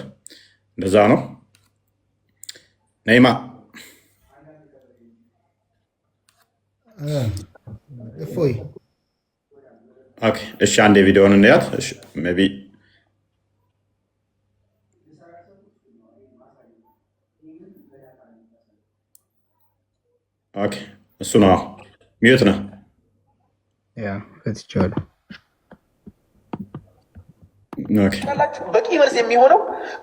እንደዛ ነው። ነይማ እፎይ እሺ፣ አንድ ቪዲዮውን እንያት። ሜይ ቢ እሱ ነው። ሚዩት ነው ፈትቼዋለሁ። በቂ መልስ የሚሆነው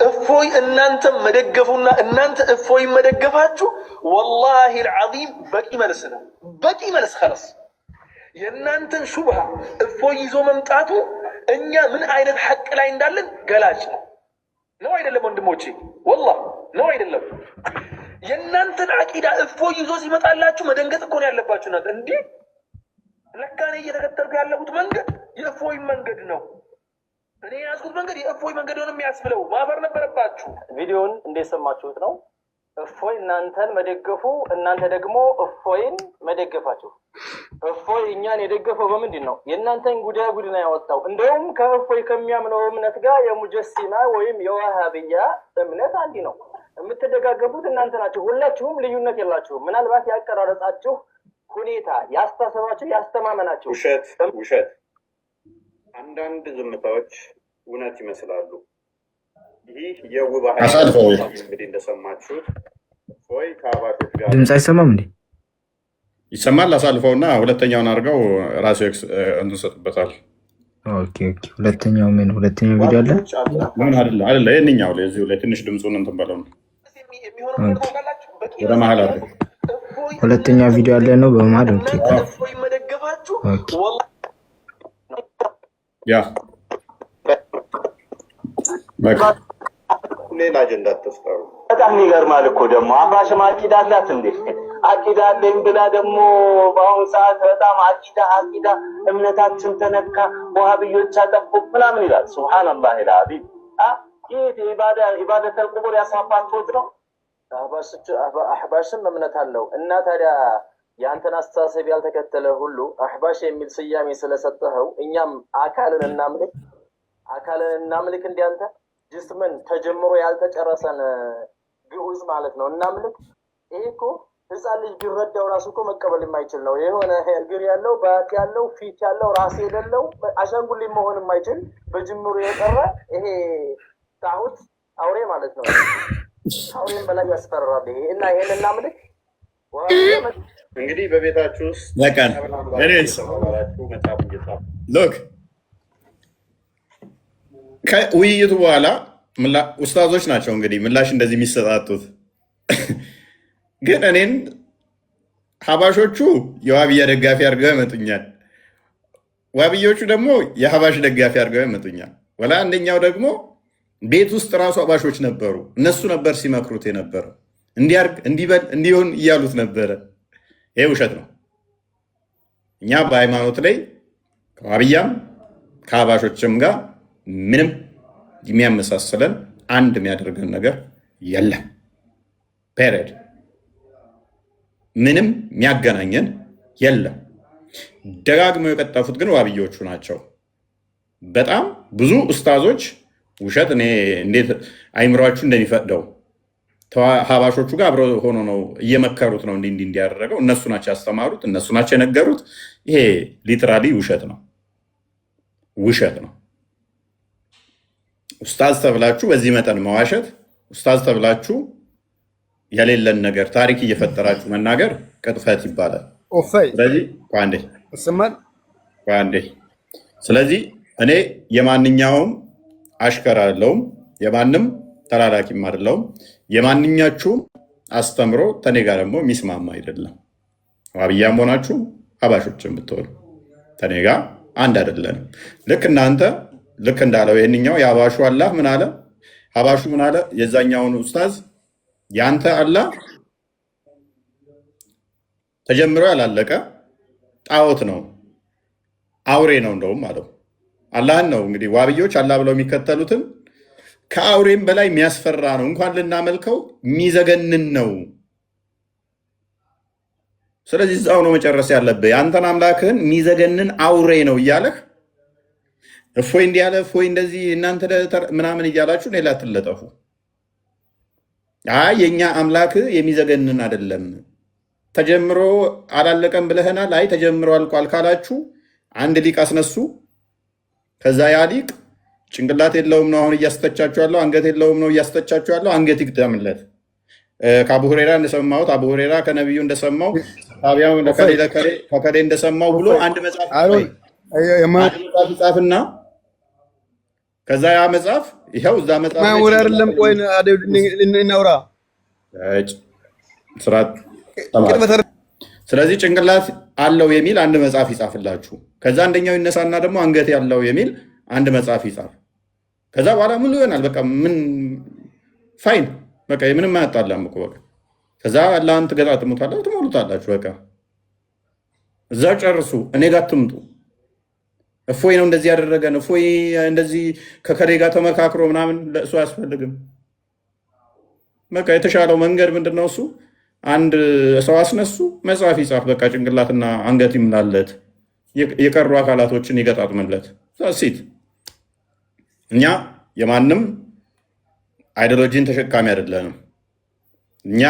እፎይ እናንተም መደገፉና እናንተ እፎይ መደገፋችሁ ወላሂ አልዓዚም በቂ መልስ ነው። በቂ መልስ خلاص። የእናንተን ሹብሃ እፎይ ይዞ መምጣቱ እኛ ምን አይነት ሐቅ ላይ እንዳለን ገላጭ ነው አይደለም ወንድሞቼ? ወላሂ ነው አይደለም? የእናንተን አቂዳ እፎይ ይዞ ሲመጣላችሁ መደንገጥ እኮ ነው ያለባችሁ። እናንተ እንዴ ለካ እኔ እየተከተልኩ ያለሁት መንገድ የእፎይ መንገድ ነው፣ እኔ ያዝኩት መንገድ የእፎይ መንገድ ነው የሚያስብለው ማፈር ነበረባችሁ። ቪዲዮውን እንደሰማችሁት ነው። እፎይ እናንተን መደገፉ፣ እናንተ ደግሞ እፎይን መደገፋችሁ። እፎይ እኛን የደገፈው በምንድን ነው? የእናንተን ጉድ ነው ያወጣው። እንደውም ከእፎይ ከሚያምነው እምነት ጋር የሙጀሲማ ወይም የዋሃብያ እምነት አንድ ነው። የምትደጋገፉት እናንተ ናችሁ። ሁላችሁም ልዩነት የላችሁም። ምናልባት ያቀራረጻችሁ ሁኔታ፣ ያስተሳሰባችሁ፣ ያስተማመናችሁ ውሸት አንዳንድ ዝምታዎች እውነት ይመስላሉ። ይህ የውባህ እንግዲህ እንደሰማችሁት ድምፅ አይሰማም እንዴ? ይሰማል። አሳልፈውና ሁለተኛውን አድርገው ራሱ እንሰጥበታል። ኦኬ ኦኬ። ሁለተኛው ቪዲዮ አለ ምን አይደለ? ይሄንኛው ላይ እዚሁ ላይ ትንሽ ድምፁን እንትን በለው ነው ወደ መሀል አለ። ሁለተኛ ቪዲዮ አለ ነው በመሀል። ኦኬ ኦኬ። ያ በቃ ሌላ አጀንዳ ተስፋው በጣም ይገርማል እኮ ደግሞ አፍራሽም አቂዳ አላት እንዴ? አቂዳ አለኝ ብላ ደግሞ በአሁኑ ሰዓት በጣም አቂዳ እምነታችን ተነካ፣ ወሃብዮች አጠፉ ምናምን ይላል። ሱብሃንአላህ ኢላሂ ይህ ኢባደተል ቁቡር ያሳፋችሁት ነው። አህባሽም እምነት አለው እና ታዲያ የአንተን አስተሳሰብ ያልተከተለ ሁሉ አህባሽ የሚል ስያሜ ስለሰጠኸው እኛም አካልን እናምልክ እንዲያንተ ጅስምን ተጀምሮ ያልተጨረሰን ግዑዝ ማለት ነው እናምልክ። ይሄ እኮ ህፃን ልጅ ቢረዳው ራሱ እኮ መቀበል የማይችል ነው። የሆነ እግር ያለው ባት ያለው ፊት ያለው ራስ የሌለው አሻንጉሊት መሆን የማይችል በጅምሩ የቀረ ይሄ ጣዖት አውሬ ማለት ነው። አውሬን በላይ ያስፈራራል ይሄ እና ይሄን እናምልክ። እንግዲህ በቤታችሁ ውስጥ ለቀን ሎክ ከውይይቱ በኋላ ኡስታዞች ናቸው እንግዲህ ምላሽ እንደዚህ የሚሰጣጡት። ግን እኔን ሀባሾቹ የዋብያ ደጋፊ አድርገው ይመጡኛል፣ ዋብዮቹ ደግሞ የሀባሽ ደጋፊ አድርገው ይመጡኛል። ወላ አንደኛው ደግሞ ቤት ውስጥ ራሱ ሀባሾች ነበሩ፣ እነሱ ነበር ሲመክሩት የነበረው እንዲያርግ እንዲበል እንዲሆን እያሉት ነበረ። ይሄ ውሸት ነው። እኛ በሃይማኖት ላይ ከዋብያም ከሀባሾችም ጋር ምንም የሚያመሳስለን አንድ የሚያደርገን ነገር የለም። ፔሬድ ምንም የሚያገናኘን የለም። ደጋግመው የቀጠፉት ግን ዋብዮቹ ናቸው። በጣም ብዙ ኡስታዞች ውሸት እኔ እንዴት አይምሯችሁ እንደሚፈቅደው ሀባሾቹ ጋር አብረው ሆኖ ነው እየመከሩት ነው እንዲህ እንዲያደረገው እነሱ ናቸው ያስተማሩት፣ እነሱ ናቸው የነገሩት። ይሄ ሊትራሊ ውሸት ነው፣ ውሸት ነው። ኡስታዝ ተብላችሁ በዚህ መጠን መዋሸት፣ ኡስታዝ ተብላችሁ የሌለን ነገር ታሪክ እየፈጠራችሁ መናገር ቅጥፈት ይባላል። ስለዚህ ስለዚህ እኔ የማንኛውም አሽከር አይደለሁም፣ የማንም ተላላኪም አይደለሁም። የማንኛችሁም አስተምሮ ተኔ ጋር ደግሞ የሚስማማ አይደለም። ዋብያም ሆናችሁ ሀባሾችም ብትሆኑ ተኔ ጋር አንድ አይደለንም። ልክ እናንተ ልክ እንዳለው ይህንኛው የሀባሹ አላህ ምን አለ? ሀባሹ ምን አለ? የዛኛውን ኡስታዝ ያንተ አላህ ተጀምሮ ያላለቀ ጣዖት ነው፣ አውሬ ነው እንደውም አለው። አላህን ነው እንግዲህ ዋብዮች አላህ ብለው የሚከተሉትን ከአውሬም በላይ የሚያስፈራ ነው፣ እንኳን ልናመልከው የሚዘገንን ነው። ስለዚህ እዛው ነው መጨረስ ያለብህ። የአንተን አምላክህን የሚዘገንን አውሬ ነው እያለህ እፎይ እንዲህ ያለ እፎይ እንደዚህ እናንተ ምናምን እያላችሁ ሌላ ትለጠፉ። አይ የኛ አምላክ የሚዘገንን አይደለም፣ ተጀምሮ አላለቀም ብለህናል። አይ ተጀምሮ አልቋል ካላችሁ አንድ ሊቅ አስነሱ። ከዛ ያ ሊቅ ጭንቅላት የለውም ነው አሁን እያስተቻችሁ ያለው፣ አንገት የለውም ነው እያስተቻችሁ ያለው። አንገት ይግጠምለት። ከአቡ ሁሬራ እንደሰማሁት አቡ ሁሬራ ከነቢዩ እንደሰማው ታቢያው ከከሌ እንደሰማው ብሎ አንድ መጽሐፍ ይጻፍና ከዛ ያ መጽሐፍ ይኸው እዛ መጽሐፍ አይደለም። ቆይ እናውራ። ስለዚህ ጭንቅላት አለው የሚል አንድ መጽሐፍ ይጻፍላችሁ። ከዛ አንደኛው ይነሳና ደግሞ አንገት ያለው የሚል አንድ መጽሐፍ ይጻፍ። ከዛ በኋላ ምን ይሆናል? በቃ ምን ፋይን በቃ ምንም አያጣላም እኮ በቃ። ከዛ አላህን ትገጣጥሙታላችሁ፣ ትሞሉታላችሁ። በቃ እዛ ጨርሱ። እኔ ጋር ትምጡ። እፎይ ነው እንደዚህ ያደረገን፣ እፎይ እንደዚህ ከከሌ ጋር ተመካክሮ ምናምን ለእሱ አያስፈልግም። በቃ የተሻለው መንገድ ምንድን ነው? እሱ አንድ ሰው አስነሱ፣ መጽሐፍ ይጻፍ። በቃ ጭንቅላትና አንገት ይምላለት፣ የቀሩ አካላቶችን ይገጣጥምለት። ሴት እኛ የማንም አይዲዮሎጂን ተሸካሚ አይደለንም። እኛ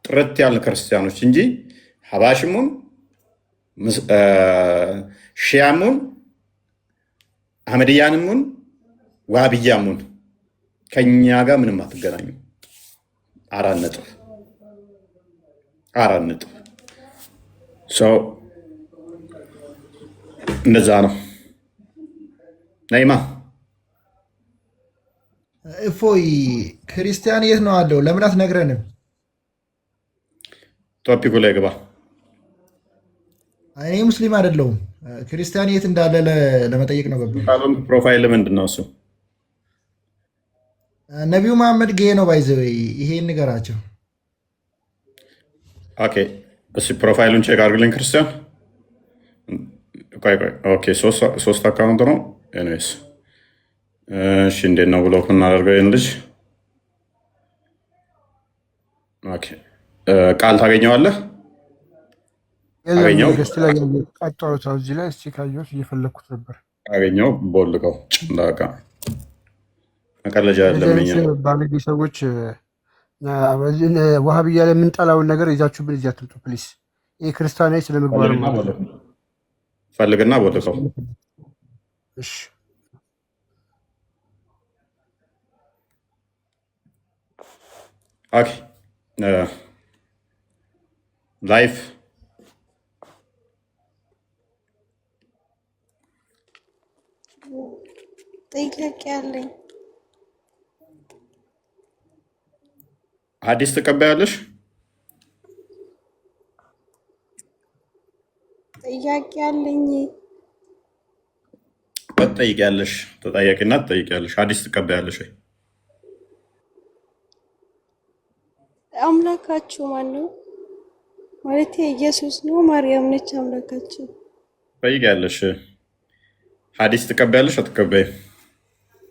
ጥርት ያልን ክርስቲያኖች እንጂ ሀባሽሙን ሺያሙን አህመድያንሙን ዋብያሙን ከኛ ጋር ምንም አትገናኙ። 4 ነጥብ 4 ነጥብ። ሰው እንደዛ ነው። ነይማ እፎይ ክርስቲያን የት ነው አለው? ለምን አትነግረንም? ቶፒኩ ላይ ግባ። እኔ ሙስሊም አይደለሁም። ክርስቲያን የት እንዳለ ለመጠየቅ ነው ገባ። ፕሮፋይል ምንድን ነው እሱ? ነቢዩ መሐመድ ጌ ነው ባይዘው ይሄን ንገራቸው። ኦኬ እሺ፣ ፕሮፋይሉን ቼክ አድርግልኝ ክርስቲያን። ኦኬ 3 አካውንት ነው። ኤኒዌይስ እሺ፣ እንዴት ነው ብሎክ እናደርገው ይህን ልጅ? ኦኬ ቃል ታገኘዋለህ? አገኘው እዚህ ላይ እስኪ ካየሁት እየፈለግኩት ነበር። አገኘው ቦልቀው ጭንዳቃ መቀለጃ ያለምኛ ባለጌ ሰዎች ዋሃብያ ላይ የምንጠላውን ነገር ይዛችሁብን እዚህ አትምጡ ፕሊስ። ይህ ክርስቲያናዊ ስለ ምግባር ፈልግና ቦልቀው። እሺ ኦኬ ላይፍ ጥያቄ አለኝ። ሐዲስ ትቀበያለሽ? ጥያቄ አለኝ። ትጠይቂያለሽ። ተጠያቂና ትጠይቂያለሽ። ሐዲስ ትቀበያለሽ ወይ? አምላካችሁ ማን ነው? ማለት ኢየሱስ ነው ማርያም ነች አምላካችሁ? ትጠይቂያለሽ። ሐዲስ ትቀበያለሽ አትቀበይም?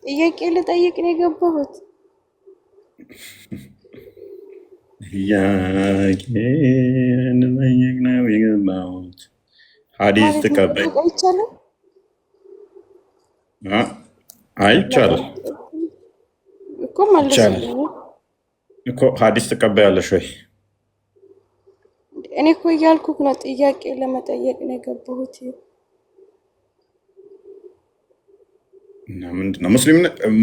ጥያቄ ልጠይቅ ነው የገባሁት። ሐዲስ ትቀበይ? አይቻልም እኮ ማለት ነው እኮ። ሐዲስ ትቀበያለሽ ወይ? እኔ እኮ እያልኩህ ነው፣ ጥያቄ ለመጠየቅ ነው የገባሁት። እና ምንድን ነው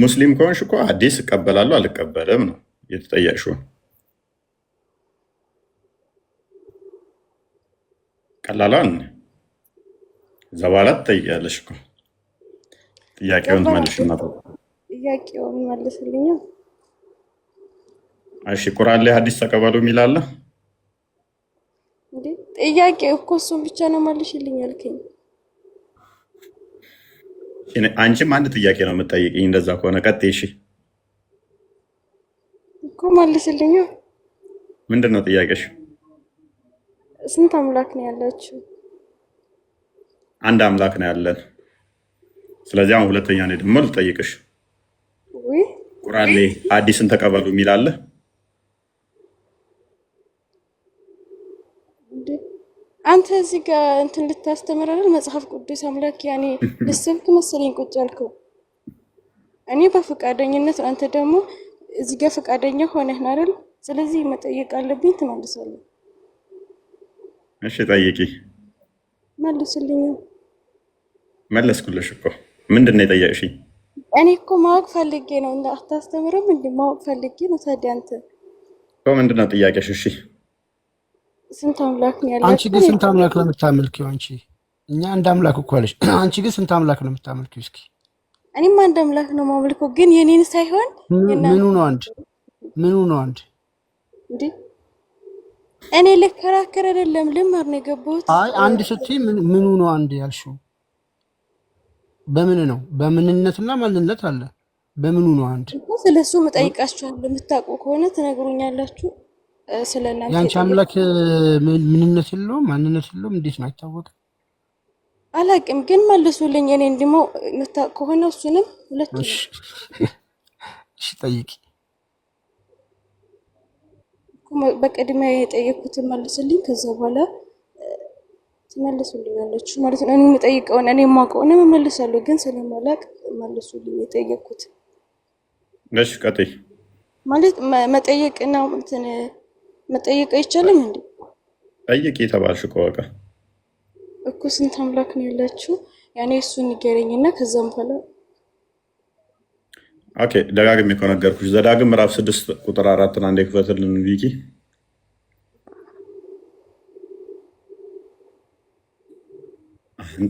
ሙስሊም ከሆንሽ እኮ ሐዲስ እቀበላለሁ አልቀበልም ነው የተጠየቅሽው። ቀላሏን እዛ በኋላ ትጠይቂያለሽ እኮ። ጥያቄውን ትመልሽና ጥያቄውን መልስልኛ። እሺ ቁርአን ላይ ሐዲስ ተቀበሉ የሚል አለ እንዴ? ጥያቄ እኮ እሱን ብቻ ነው መልሽልኝ ያልከኝ። አንቺም አንድ ጥያቄ ነው የምትጠይቅኝ። እንደዛ ከሆነ ቀጥይ። እሺ እኮ መልስልኛ። ምንድን ነው ጥያቄሽ? ስንት አምላክ ነው ያላችሁ? አንድ አምላክ ነው ያለን። ስለዚህ አሁን ሁለተኛ ነው ደግሞ ልጠይቅሽ። ወይ ቁርአን ላይ ሐዲስን ተቀበሉ የሚል አለ? አንተ እዚህ ጋር እንትን ልታስተምር አይደል? መጽሐፍ ቅዱስ አምላክ ያኔ ልስብክ መሰለኝ ቁጭ ያልከው። እኔ በፈቃደኝነት፣ አንተ ደግሞ እዚህ ጋር ፈቃደኛ ሆነህ ነው አይደል? ስለዚህ መጠየቅ አለብኝ፣ ትመልሳለህ። እሺ ጠይቂ። መልስልኝ። መለስኩልሽ እኮ። ምንድን ነው የጠየቅሽኝ? እኔ እኮ ማወቅ ፈልጌ ነው። እና አታስተምርም እንዴ? ማወቅ ፈልጌ ነው። ታዲያ አንተ እኮ ምንድን ነው ጥያቄሽ? እሺ ስንት አምላክ ነው ያላችሁ? አንቺ ግን ስንት አምላክ ነው የምታመልኪው? አንቺ እኛ አንድ አምላክ እኮ አለሽ። አንቺ ግን ስንት አምላክ ነው የምታመልኪው? እስኪ እኔም አንድ አምላክ ነው የማመልከው፣ ግን የኔን ሳይሆን ምኑ ነው አንድ? ምኑ ነው አንድ? እንዴ እኔ ልከራከር አይደለም ልማር ነው የገባሁት። አይ አንድ ስትይ ምኑ ነው አንድ ያልሽው? በምን ነው? በምንነትና ማንነት አለ። በምኑ ነው አንድ? ስለሱ መጠይቃችኋለሁ። የምታውቁ ከሆነ ትነግሩኛላችሁ። ስለናንተ ያንቺ አምላክ ምንነት የለውም ማንነት የለውም? እንዴት ነው አይታወቅም? አላውቅም፣ ግን መልሱልኝ። እኔ እንደሞ የምታውቁ ከሆነ እሱንም ሁለት እሺ ጠይቂ። በቅድሚያ የጠየኩትን መልስልኝ፣ ከዛ በኋላ ትመልሱልኛላችሁ ማለት ነው። እኔ የምጠይቀውን እኔ የማውቀውን እመልሳለሁ፣ ግን ስለማላውቅ መልሱልኝ የጠየኩት። እሺ ቀጥይ። ማለት መጠየቅና እንትን መጠየቅ አይቻልም እንዴ? ጠይቂ ተባልሽ እኮ በቃ እኮ። ስንት አምላክ ነው ያላችሁ? ያኔ እሱን ንገረኝና ከዛም በኋላ ኦኬ። ደጋግሜ እኮ ነገርኩሽ። ዘዳግም ምዕራፍ 6 ቁጥር 4 አንዴ ክፈትልን ቪኪ። ምን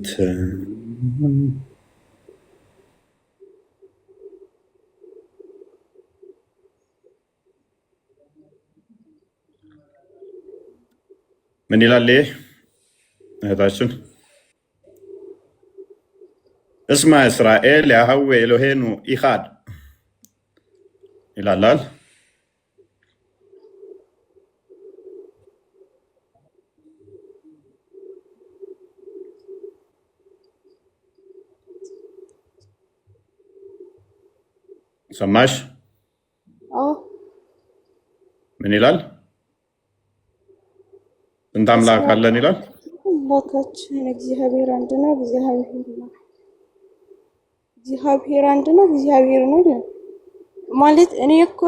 ይላል እህታችን? እስማ እስራኤል ያህዌ ኤሎሄኑ ኢኻድ ይላላል። ሰማሽ? ምን ይላል? ስንት አምላክ አለን ይላል? አምላካችን እግዚአብሔር አንድ ነው። እግዚአብሔር አንድ ነው። እግዚአብሔር ነው ማለት እኔ እኮ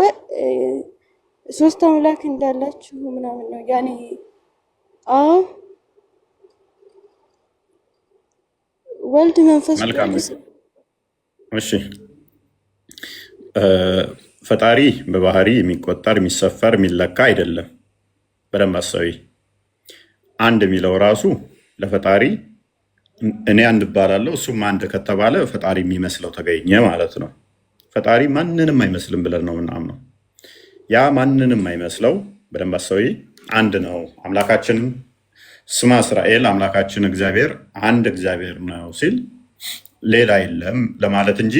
ሶስት አምላክ እንዳላችሁ ምናምን ነው ያኔ። ወልድ መንፈስ ቅዱስ። እሺ ፈጣሪ በባህሪ የሚቆጠር የሚሰፈር የሚለካ አይደለም። በደንብ አሳቢ። አንድ የሚለው ራሱ ለፈጣሪ እኔ አንድ እባላለሁ እሱም አንድ ከተባለ ፈጣሪ የሚመስለው ተገኘ ማለት ነው። ፈጣሪ ማንንም አይመስልም ብለን ነው ምናምነው። ያ ማንንም አይመስለው በደንብ አሳቢ አንድ ነው። አምላካችን ስማ እስራኤል አምላካችን እግዚአብሔር አንድ እግዚአብሔር ነው ሲል ሌላ የለም ለማለት እንጂ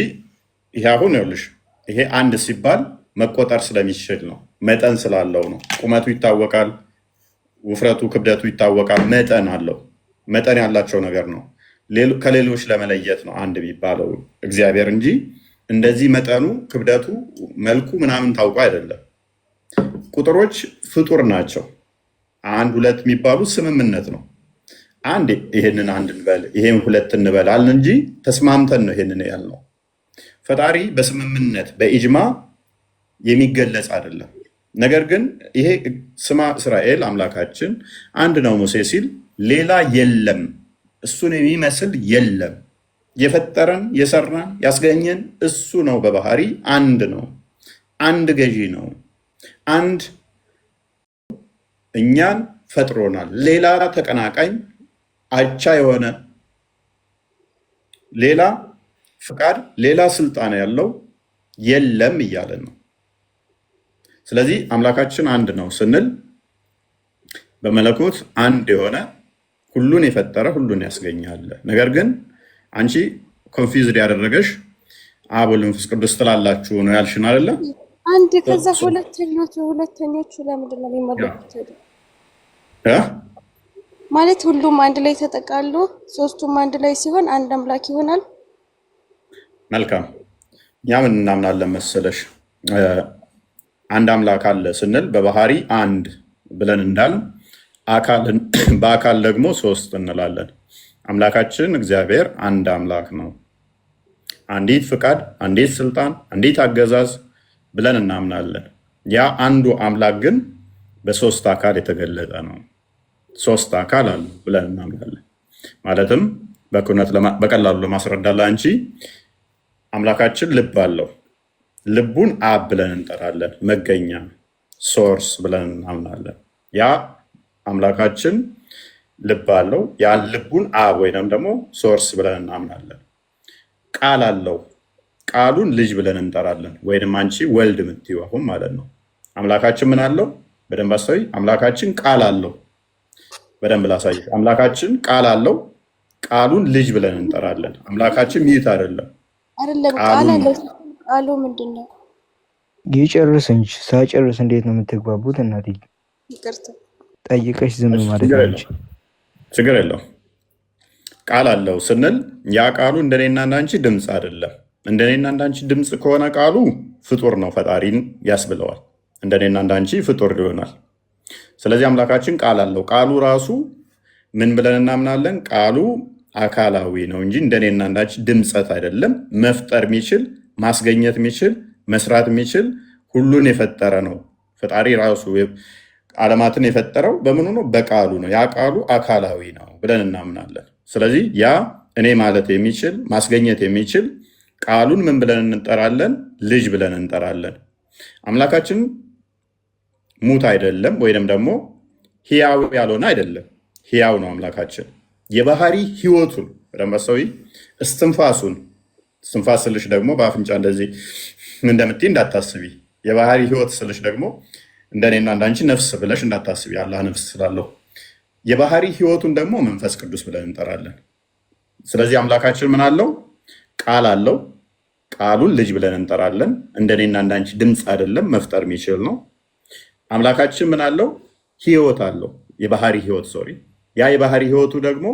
ይሄ አሁን ይኸውልሽ ይሄ አንድ ሲባል መቆጠር ስለሚችል ነው። መጠን ስላለው ነው። ቁመቱ ይታወቃል፣ ውፍረቱ ክብደቱ ይታወቃል። መጠን አለው። መጠን ያላቸው ነገር ነው። ከሌሎች ለመለየት ነው አንድ የሚባለው እግዚአብሔር እንጂ እንደዚህ መጠኑ ክብደቱ መልኩ ምናምን ታውቆ አይደለም። ቁጥሮች ፍጡር ናቸው። አንድ ሁለት የሚባሉ ስምምነት ነው። አንድ ይሄንን አንድ እንበል ይሄን ሁለት እንበል አልን እንጂ ተስማምተን ነው ይሄንን ያልነው። ፈጣሪ በስምምነት በኢጅማ የሚገለጽ አይደለም። ነገር ግን ይሄ ስማ እስራኤል አምላካችን አንድ ነው ሙሴ ሲል ሌላ የለም፣ እሱን የሚመስል የለም። የፈጠረን የሰራን ያስገኘን እሱ ነው። በባህሪ አንድ ነው። አንድ ገዢ ነው። አንድ እኛን ፈጥሮናል። ሌላ ተቀናቃኝ አቻ የሆነ ሌላ ፍቃድ ሌላ ስልጣን ያለው የለም እያለን ነው። ስለዚህ አምላካችን አንድ ነው ስንል በመለኮት አንድ የሆነ ሁሉን የፈጠረ ሁሉን ያስገኛል። ነገር ግን አንቺ ኮንፊውዝድ ያደረገሽ አብ ወልድ መንፈስ ቅዱስ ትላላችሁ ነው ያልሽን አይደለ? አንድ ከዛ ሁለተኞቹ ለምንድን ነው የሚመለኩት ማለት? ሁሉም አንድ ላይ ተጠቃሎ ሶስቱም አንድ ላይ ሲሆን አንድ አምላክ ይሆናል። መልካም። እኛ ምን እናምናለን መሰለሽ? አንድ አምላክ አለ ስንል በባህሪ አንድ ብለን እንዳልን በአካል ደግሞ ሶስት እንላለን። አምላካችን እግዚአብሔር አንድ አምላክ ነው። አንዲት ፍቃድ፣ አንዲት ስልጣን፣ አንዲት አገዛዝ ብለን እናምናለን። ያ አንዱ አምላክ ግን በሶስት አካል የተገለጠ ነው። ሶስት አካል አሉ ብለን እናምናለን። ማለትም በቀላሉ ለማስረዳት አንቺ አምላካችን ልብ አለው። ልቡን አብ ብለን እንጠራለን። መገኛ ሶርስ ብለን እናምናለን። ያ አምላካችን ልብ አለው። ያ ልቡን አብ ወይም ደግሞ ሶርስ ብለን እናምናለን። ቃል አለው። ቃሉን ልጅ ብለን እንጠራለን። ወይም አንቺ ወልድ የምትይው አሁን ማለት ነው። አምላካችን ምን አለው? በደንብ አሳይ። አምላካችን ቃል አለው። በደንብ ላሳይ። አምላካችን ቃል አለው። ቃሉን ልጅ ብለን እንጠራለን። አምላካችን ሚት አይደለም። ቃል አለው። ቃሉ ምንድን ነው? ይጨርስ እንጂ ሳይጨርስ እንዴት ነው የምትግባቡት? እናትዬ ይቅርታ ጠይቀሽ ዝም ማለት ነው። ችግር የለው። ቃል አለው ስንል ያ ቃሉ እንደኔና እንዳንቺ ድምፅ አይደለም። እንደኔና እንዳንቺ ድምፅ ከሆነ ቃሉ ፍጡር ነው፣ ፈጣሪን ያስብለዋል። እንደኔና እንዳንቺ ፍጡር ይሆናል። ስለዚህ አምላካችን ቃል አለው። ቃሉ ራሱ ምን ብለን እናምናለን? ቃሉ አካላዊ ነው እንጂ እንደኔና እንዳንቺ ድምፀት አይደለም። መፍጠር የሚችል ማስገኘት የሚችል መስራት የሚችል ሁሉን የፈጠረ ነው። ፈጣሪ ራሱ ዓለማትን የፈጠረው በምኑ ነው? በቃሉ ነው። ያ ቃሉ አካላዊ ነው ብለን እናምናለን። ስለዚህ ያ እኔ ማለት የሚችል ማስገኘት የሚችል ቃሉን ምን ብለን እንጠራለን? ልጅ ብለን እንጠራለን። አምላካችን ሙት አይደለም፣ ወይንም ደግሞ ህያው ያልሆነ አይደለም። ህያው ነው አምላካችን። የባህሪ ህይወቱን ረመሰዊ እስትንፋሱን እስትንፋስ ስልሽ ደግሞ በአፍንጫ እንደዚህ እንደምትይ እንዳታስቢ። የባህሪ ህይወት ስልሽ ደግሞ እንደኔና እንዳንቺ ነፍስ ብለሽ እንዳታስቢ። አላህ ነፍስ ስላለው የባህሪ ህይወቱን ደግሞ መንፈስ ቅዱስ ብለን እንጠራለን። ስለዚህ አምላካችን ምን አለው? ቃል አለው። ቃሉን ልጅ ብለን እንጠራለን። እንደኔና እንዳንቺ ድምፅ አይደለም፣ መፍጠር የሚችል ነው። አምላካችን ምን አለው? ህይወት አለው። የባህሪ ህይወት ሶሪ። ያ የባህሪ ህይወቱ ደግሞ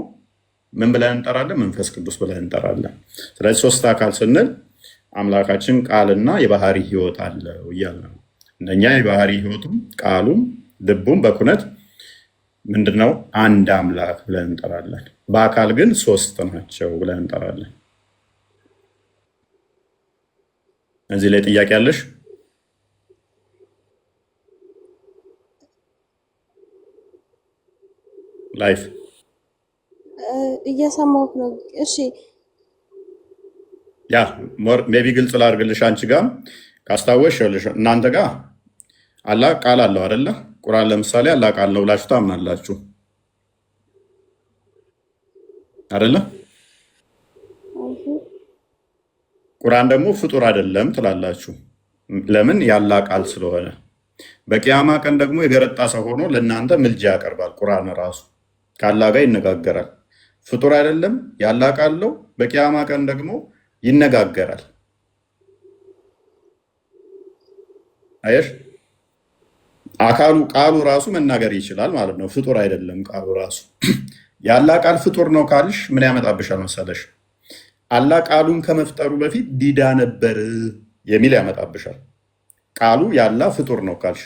ምን ብለን እንጠራለን? መንፈስ ቅዱስ ብለን እንጠራለን። ስለዚህ ሶስት አካል ስንል አምላካችን ቃልና የባህሪ ህይወት አለው እያለ ነው። እነኛ የባህሪ ህይወቱም ቃሉም ልቡም በኩነት ምንድነው? አንድ አምላክ ብለን እንጠራለን። በአካል ግን ሶስት ናቸው ብለን እንጠራለን። እዚህ ላይ ጥያቄ አለሽ? ላይፍ እየሰማሁህ ነው። እሺ ያ ሜቢ ግልጽ ላድርግልሽ። አንቺ ጋር ካስታወሽ እናንተ ጋር አላህ ቃል አለው አይደለ? ቁርአን ለምሳሌ አላህ ቃል ነው ብላችሁ ታምናላችሁ አይደለ? ቁርአን ደግሞ ፍጡር አይደለም ትላላችሁ። ለምን? ያላህ ቃል ስለሆነ። በቂያማ ቀን ደግሞ የገረጣ ሰው ሆኖ ለእናንተ ምልጃ ያቀርባል። ቁርአን ራሱ ከአላህ ጋር ይነጋገራል። ፍጡር አይደለም፣ ያላህ ቃል ነው። በቂያማ ቀን ደግሞ ይነጋገራል። አየሽ፣ ቃሉ ራሱ መናገር ይችላል ማለት ነው። ፍጡር አይደለም ቃሉ ራሱ። ያላህ ቃል ፍጡር ነው ካልሽ ምን ያመጣብሻል መሰለሽ? አላህ ቃሉን ከመፍጠሩ በፊት ዲዳ ነበር የሚል ያመጣብሻል። ቃሉ ያላህ ፍጡር ነው ካልሽ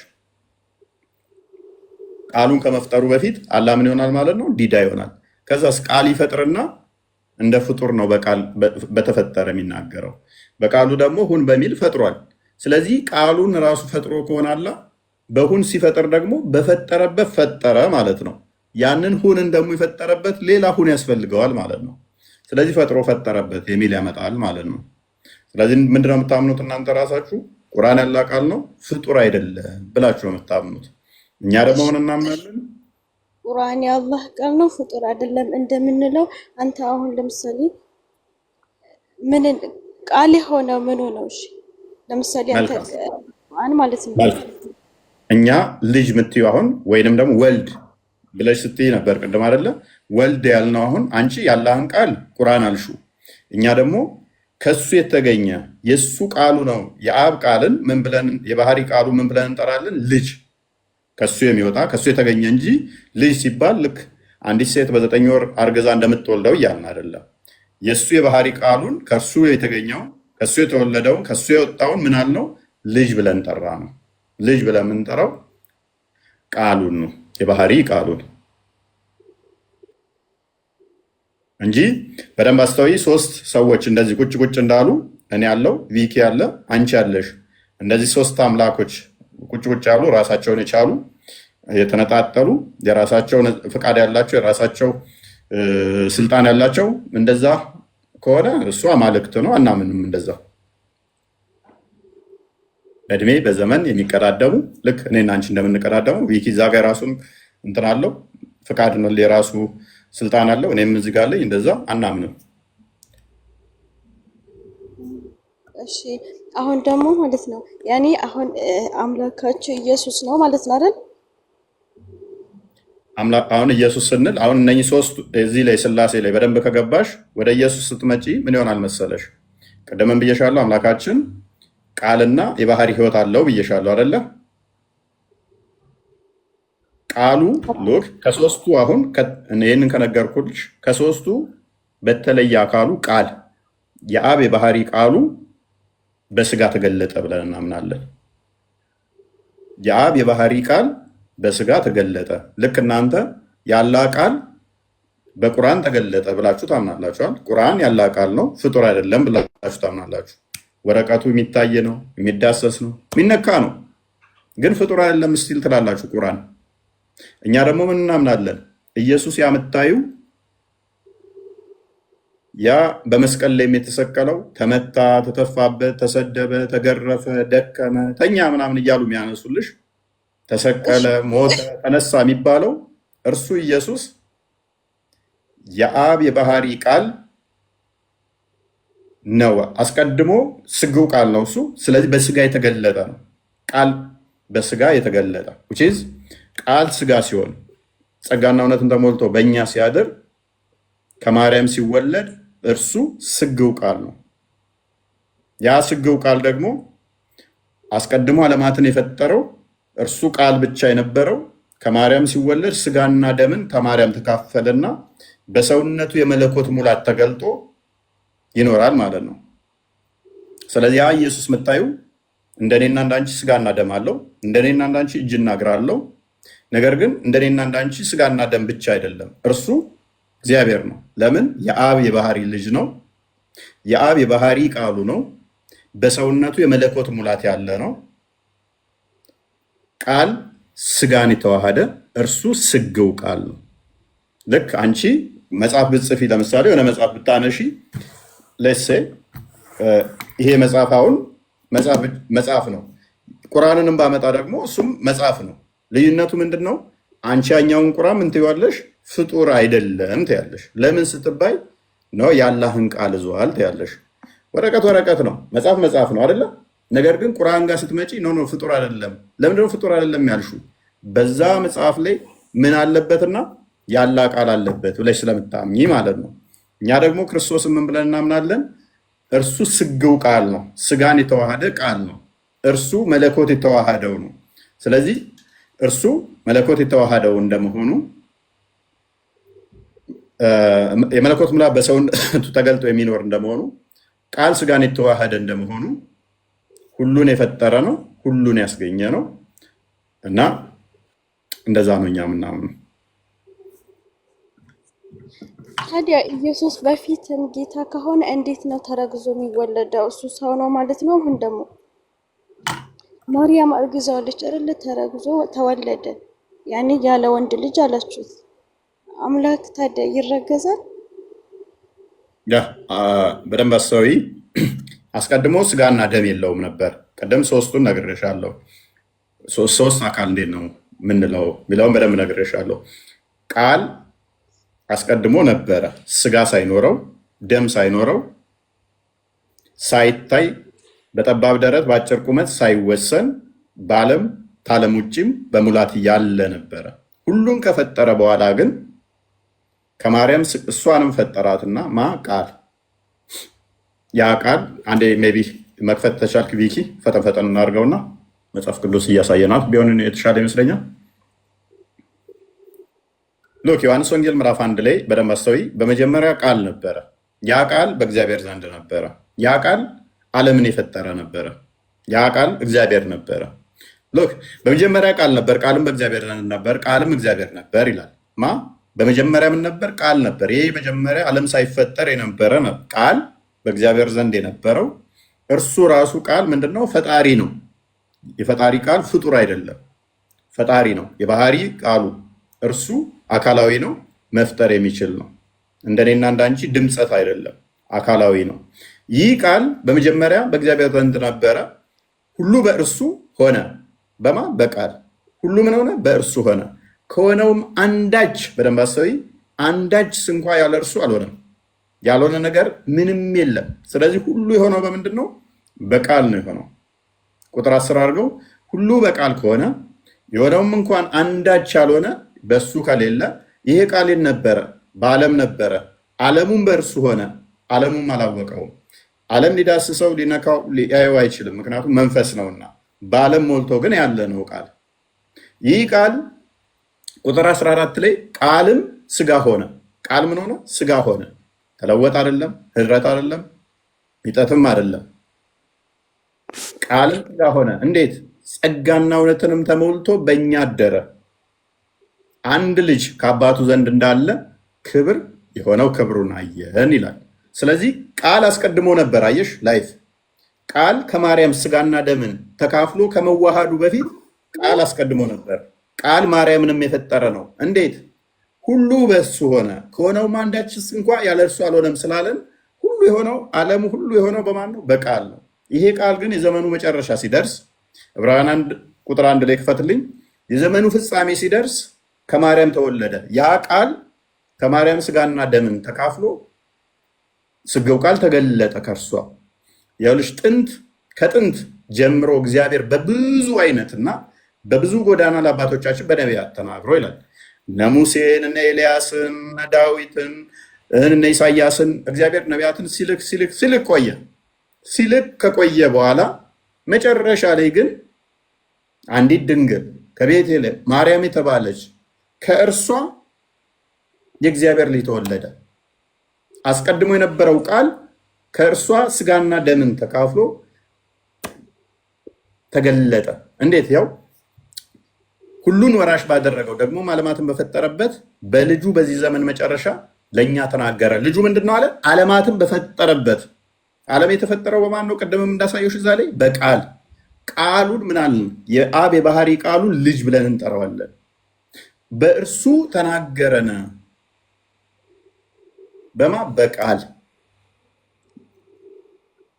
ቃሉን ከመፍጠሩ በፊት አላህ ምን ይሆናል ማለት ነው? ዲዳ ይሆናል። ከዛስ ቃል ይፈጥርና እንደ ፍጡር ነው በቃል በተፈጠረ የሚናገረው። በቃሉ ደግሞ ሁን በሚል ፈጥሯል። ስለዚህ ቃሉን ራሱ ፈጥሮ ከሆነ አላህ በሁን ሲፈጥር ደግሞ በፈጠረበት ፈጠረ ማለት ነው። ያንን ሁንን ደግሞ የፈጠረበት ሌላ ሁን ያስፈልገዋል ማለት ነው። ስለዚህ ፈጥሮ ፈጠረበት የሚል ያመጣል ማለት ነው። ስለዚህ ምንድነው የምታምኑት እናንተ ራሳችሁ? ቁርአን ያላህ ቃል ነው ፍጡር አይደለም ብላችሁ ነው የምታምኑት። እኛ ደግሞ ምን እናምናለን? ቁርአን የአላህ ቃል ነው ፍጡር አይደለም እንደምንለው። አንተ አሁን ለምሳሌ ምን ቃል የሆነው ምን ነው? እሺ ለምሳሌ አንተ ቁርአን ማለት ነው። እኛ ልጅ ምትዩ አሁን ወይንም ደግሞ ወልድ ብለሽ ስትይ ነበር ቅድም አይደለ? ወልድ ያልነው አሁን አንቺ ያላህን ቃል ቁርአን አልሹ። እኛ ደግሞ ከሱ የተገኘ የሱ ቃሉ ነው የአብ ቃልን ምን ብለን የባህሪ ቃሉ ምን ብለን እንጠራለን? ልጅ ከሱ የሚወጣ ከሱ የተገኘ እንጂ ልጅ ሲባል ልክ አንዲት ሴት በ9 ወር አርግዛ እንደምትወልደው እያልን አይደለም። የሱ የባህሪ ቃሉን ከሱ የተገኘው ከሱ የተወለደውን ከሱ የወጣውን ምን አልነው? ልጅ ብለን ጠራ ነው። ልጅ ብለን የምንጠራው ቃሉን ነው የባህሪ ቃሉን እንጂ በደንብ አስተውይ። 3 ሰዎች እንደዚህ ቁጭ ቁጭ እንዳሉ እኔ ያለው ቪኪ ያለ አንቺ ያለሽ እንደዚህ 3 አምላኮች ቁጭ ቁጭ ያሉ ራሳቸውን የቻሉ የተነጣጠሉ የራሳቸው ፍቃድ ያላቸው የራሳቸው ስልጣን ያላቸው እንደዛ ከሆነ እሱ አማልክት ነው። አናምንም እንደዛ በእድሜ በዘመን የሚቀዳደሙ ልክ እኔና አንቺ እንደምንቀዳደሙ ቪኪ እዛ ጋር የራሱን እንትን አለው ፍቃድ ነው የራሱ ስልጣን አለው። እኔም እዚህ ጋር ላይ እንደዛ አናምንም። እሺ አሁን ደግሞ ማለት ነው ያኔ አሁን አምላካቸው ኢየሱስ ነው ማለት ነው አይደል? አሁን ኢየሱስ ስንል አሁን እነኚህ 3 እዚህ ላይ ስላሴ ላይ በደንብ ከገባሽ ወደ ኢየሱስ ስትመጪ ምን ይሆናል መሰለሽ? ቀደም ብዬሻለሁ አምላካችን ቃልና የባህሪ ህይወት አለው ብዬሻለሁ አይደለ? ቃሉ ሉክ ከ3ቱ አሁን ይህንን ከነገርኩልሽ ከ3ቱ በተለየ አካሉ ቃል የአብ የባህሪ ቃሉ በስጋ ተገለጠ ብለን እናምናለን። የአብ የባህሪ ቃል በስጋ ተገለጠ። ልክ እናንተ ያላህ ቃል በቁርአን ተገለጠ ብላችሁ ታምናላችኋል። ቁርአን ያላህ ቃል ነው ፍጡር አይደለም ብላችሁ ታምናላችሁ። ወረቀቱ የሚታይ ነው፣ የሚዳሰስ ነው፣ የሚነካ ነው፣ ግን ፍጡር አይደለም ስቲል ትላላችሁ ቁርአን። እኛ ደግሞ ምን እናምናለን? ኢየሱስ ያመጣዩ ያ በመስቀል ላይ የተሰቀለው ተመታ፣ ተተፋበት፣ ተሰደበ፣ ተገረፈ፣ ደከመ፣ ተኛ ምናምን እያሉ የሚያነሱልሽ ተሰቀለ፣ ሞተ፣ ተነሳ የሚባለው እርሱ ኢየሱስ የአብ የባህሪ ቃል ነው። አስቀድሞ ስግው ቃል ነው እሱ። ስለዚህ በስጋ የተገለጠ ነው። ቃል በስጋ የተገለጠ which is ቃል ስጋ ሲሆን ጸጋና እውነትን ተሞልቶ በእኛ ሲያድር ከማርያም ሲወለድ እርሱ ስግው ቃል ነው። ያ ስግው ቃል ደግሞ አስቀድሞ ዓለማትን የፈጠረው እርሱ ቃል ብቻ የነበረው ከማርያም ሲወለድ ስጋና ደምን ከማርያም ተካፈለና በሰውነቱ የመለኮት ሙላት ተገልጦ ይኖራል ማለት ነው። ስለዚህ ያ ኢየሱስ መታዩ እንደኔና እንዳንቺ ስጋና ደም አለው። እንደኔና እንዳንቺ እጅና እግር አለው። ነገር ግን እንደኔና እንዳንቺ ስጋና ደም ብቻ አይደለም፣ እርሱ እግዚአብሔር ነው። ለምን? የአብ የባህሪ ልጅ ነው። የአብ የባህሪ ቃሉ ነው። በሰውነቱ የመለኮት ሙላት ያለ ነው። ቃል ስጋን የተዋሃደ እርሱ ስግው ቃል ነው። ልክ አንቺ መጽሐፍ ብትጽፊ፣ ለምሳሌ የሆነ መጽሐፍ ብታነሺ ለሴ ይሄ መጽሐፍ አሁን መጽሐፍ ነው። ቁርአንንም ባመጣ ደግሞ እሱም መጽሐፍ ነው። ልዩነቱ ምንድን ነው? አንቺ ያኛውን ቁርአን ምን ትይዋለሽ? ፍጡር አይደለም ትያለሽ። ለምን ስትባይ ነው የአላህን ቃል ይዟል ትያለሽ። ወረቀት ወረቀት ነው፣ መጽሐፍ ነው አይደለ? ነገር ግን ቁርአን ጋር ስትመጪ ኖ ፍጡር አይደለም። ለምንድነው ፍጡር አይደለም ያልሹ? በዛ መጽሐፍ ላይ ምን አለበትና ያላ ቃል አለበት ብለሽ ስለምታምኚ ማለት ነው። እኛ ደግሞ ክርስቶስን ምን ብለን እናምናለን? እርሱ ስግው ቃል ነው፣ ስጋን የተዋሃደ ቃል ነው። እርሱ መለኮት የተዋሃደው ነው። ስለዚህ እርሱ መለኮት የተዋሃደው እንደመሆኑ የመለኮት ሙላት በሰውነቱ ተገልጦ የሚኖር እንደመሆኑ ቃል ስጋን የተዋሃደ እንደመሆኑ ሁሉን የፈጠረ ነው፣ ሁሉን ያስገኘ ነው እና እንደዛ ነው እኛ ምናምን። ታዲያ ኢየሱስ በፊትም ጌታ ከሆነ እንዴት ነው ተረግዞ የሚወለደው? እሱ ሰው ነው ማለት ነው። አሁን ደግሞ ማርያም አርግዛለች አይደል? ተረግዞ ተወለደ። ያኔ ያለ ወንድ ልጅ አላችሁት። አምላክ ታዲያ ይረገዛል? ያ በደንብ አስተውይ። አስቀድሞ ስጋና ደም የለውም ነበር። ቀደም ሶስቱን ነግሬሻለሁ። ሶስት አካል እንዴት ነው ምንለው የሚለውን በደንብ ነግሬሻለሁ። ቃል አስቀድሞ ነበረ፣ ስጋ ሳይኖረው ደም ሳይኖረው ሳይታይ በጠባብ ደረት በአጭር ቁመት ሳይወሰን በዓለም ከዓለም ውጭም በሙላት ያለ ነበረ። ሁሉን ከፈጠረ በኋላ ግን ከማርያም እሷንም ፈጠራትና ቃል ያ ቃል አንዴ ሜይ ቢ መክፈት ተቻልክ ቪኪ፣ ፈጠን እናድርገውና መጽሐፍ ቅዱስ እያሳየናት ቢሆን የተሻለ ይመስለኛል። ሎክ ዮሐንስ ወንጌል ምዕራፍ 1 ላይ በደንብ አስተውይ። በመጀመሪያ ቃል ነበረ፣ ያ ቃል በእግዚአብሔር ዘንድ ነበረ፣ ያ ቃል ዓለምን የፈጠረ ነበረ፣ ያ ቃል እግዚአብሔር ነበረ። ሎክ በመጀመሪያ ቃል ነበር፣ ቃልም በእግዚአብሔር ዘንድ ነበር፣ ቃልም እግዚአብሔር ነበር ይላል። በመጀመሪያ ምን ነበር? ቃል ነበር። ይሄ መጀመሪያ ዓለም ሳይፈጠር የነበረ ቃል በእግዚአብሔር ዘንድ የነበረው እርሱ ራሱ ቃል ምንድነው? ፈጣሪ ነው። የፈጣሪ ቃል ፍጡር አይደለም፣ ፈጣሪ ነው። የባህሪ ቃሉ እርሱ አካላዊ ነው፣ መፍጠር የሚችል ነው። እንደኔና እንዳንቺ ድምፀት አይደለም፣ አካላዊ ነው። ይህ ቃል በመጀመሪያ በእግዚአብሔር ዘንድ ነበረ፣ ሁሉ በእርሱ ሆነ። በቃል ሁሉ ምን ሆነ? በእርሱ ሆነ። ከሆነውም አንዳች በደንብ አስተውይ፣ አንዳች ስንኳ ያለ እርሱ አልሆነም። ያልሆነ ነገር ምንም የለም። ስለዚህ ሁሉ የሆነው በምንድን ነው? በቃል ነው የሆነው። ቁጥር 10 አድርገው። ሁሉ በቃል ከሆነ የሆነውም እንኳን አንዳች ያልሆነ በሱ ከሌለ ይሄ ቃል ነበረ፣ በዓለም ነበረ፣ ዓለሙም በእርሱ ሆነ፣ ዓለሙም አላወቀውም። ዓለም ሊዳስሰው ሊነካው ሊያየው አይችልም፣ ምክንያቱም መንፈስ ነውና። በዓለም ሞልቶ ግን ያለ ነው ቃል። ይህ ቃል ቁጥር 14 ላይ ቃልም ስጋ ሆነ። ቃል ምን ሆነ? ስጋ ሆነ። ተለወጥ አይደለም፣ ህድረት አይደለም፣ ሚጠትም አይደለም። ቃልም ስጋ ሆነ። እንዴት? ጸጋና እውነትንም ተሞልቶ በእኛ አደረ። አንድ ልጅ ከአባቱ ዘንድ እንዳለ ክብር የሆነው ክብሩን አየን ይላል። ስለዚህ ቃል አስቀድሞ ነበር። አየሽ ላይፍ ቃል ከማርያም ስጋና ደምን ተካፍሎ ከመዋሃዱ በፊት ቃል አስቀድሞ ነበር። ቃል ማርያምንም የፈጠረ ነው። እንዴት? ሁሉ በእሱ ሆነ፣ ከሆነውም አንዳችስ እንኳ ያለ እርሱ አልሆነም ስላለን ሁሉ የሆነው ዓለሙ ሁሉ የሆነው በማን ነው? በቃል ነው። ይሄ ቃል ግን የዘመኑ መጨረሻ ሲደርስ ዕብራውያን 1 ቁጥር 1 ላይ ክፈትልኝ። የዘመኑ ፍጻሜ ሲደርስ ከማርያም ተወለደ። ያ ቃል ከማርያም ስጋና ደምን ተካፍሎ ስጋው ቃል ተገለጠ ከእርሷ። ያውልሽ ከጥንት ጀምሮ እግዚአብሔር በብዙ አይነትና በብዙ ጎዳና ለአባቶቻችን በነቢያት ተናግሮ ይላል። እነ ሙሴን፣ እነ ኤልያስን፣ እነ ዳዊትን፣ እነ ኢሳያስን እግዚአብሔር ነቢያትን ሲልክ ቆየ። ሲልክ ከቆየ በኋላ መጨረሻ ላይ ግን አንዲት ድንግል ከቤተልሔም ማርያም የተባለች ከእርሷ የእግዚአብሔር ልጅ ተወለደ። አስቀድሞ የነበረው ቃል ከእርሷ ስጋና ደምን ተካፍሎ ተገለጠ። እንዴት? ያው ሁሉን ወራሽ ባደረገው ደግሞ ዓለማትን በፈጠረበት በልጁ በዚህ ዘመን መጨረሻ ለእኛ ተናገረ። ልጁ ምንድን ነው አለ? ዓለማትን በፈጠረበት። ዓለም የተፈጠረው በማን ነው? ቅድምም እንዳሳየሽ እዛ ላይ በቃል ቃሉን ምናልን የአብ የባህሪ ቃሉን ልጅ ብለን እንጠራዋለን። በእርሱ ተናገረን። በማ በቃል።